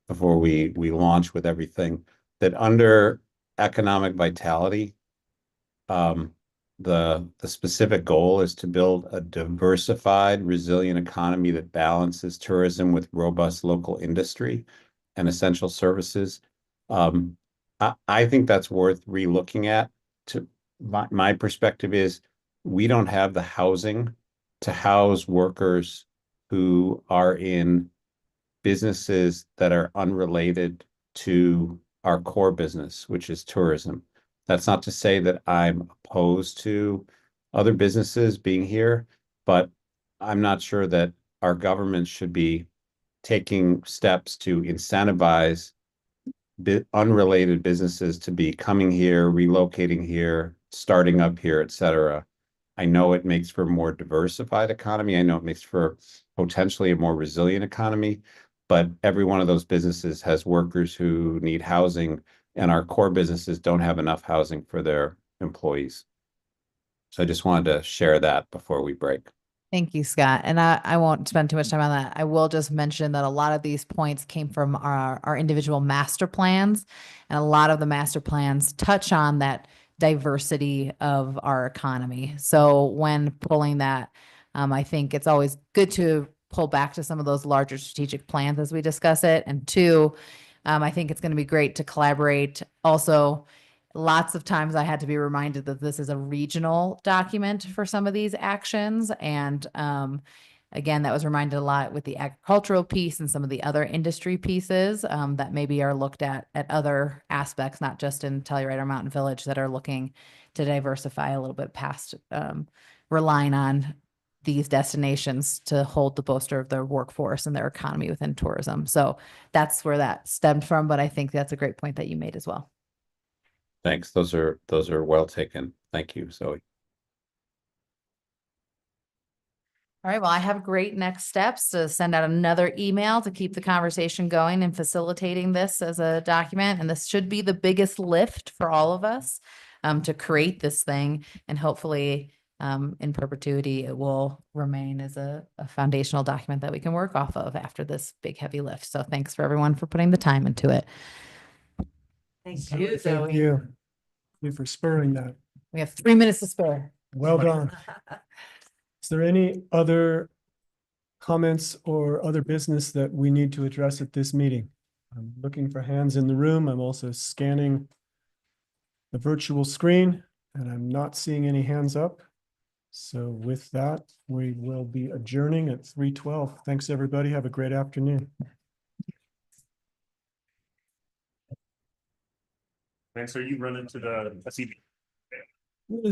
before we launch with everything, that under economic vitality, the specific goal is to build a diversified, resilient economy that balances tourism with robust local industry and essential services. I think that's worth relooking at. To my perspective is we don't have the housing to house workers who are in businesses that are unrelated to our core business, which is tourism. That's not to say that I'm opposed to other businesses being here, but I'm not sure that our government should be taking steps to incentivize unrelated businesses to be coming here, relocating here, starting up here, et cetera. I know it makes for a more diversified economy. I know it makes for potentially a more resilient economy, but every one of those businesses has workers who need housing, and our core businesses don't have enough housing for their employees. So I just wanted to share that before we break. Thank you, Scott. And I won't spend too much time on that. I will just mention that a lot of these points came from our individual master plans. And a lot of the master plans touch on that diversity of our economy. So when pulling that, I think it's always good to pull back to some of those larger strategic plans as we discuss it. And two, I think it's going to be great to collaborate. Also, lots of times I had to be reminded that this is a regional document for some of these actions. And again, that was reminded a lot with the agricultural piece and some of the other industry pieces that maybe are looked at other aspects, not just in Telluride or Mountain Village, that are looking to diversify a little bit past relying on these destinations to hold the bolster of their workforce and their economy within tourism. So that's where that stemmed from. But I think that's a great point that you made as well. Thanks. Those are well taken. Thank you, Zoe. All right, well, I have great next steps to send out another email to keep the conversation going and facilitating this as a document. And this should be the biggest lift for all of us to create this thing. And hopefully in perpetuity, it will remain as a foundational document that we can work off of after this big heavy lift. So thanks for everyone for putting the time into it. Thank you, Zoe. Thank you. Thank you for spurring that. We have 3 minutes to spare. Well done. Is there any other comments or other business that we need to address at this meeting? I'm looking for hands in the room. I'm also scanning the virtual screen and I'm not seeing any hands up. So with that, we will be adjourning at 3:12. Thanks, everybody. Have a great afternoon. And so you run into the SEB.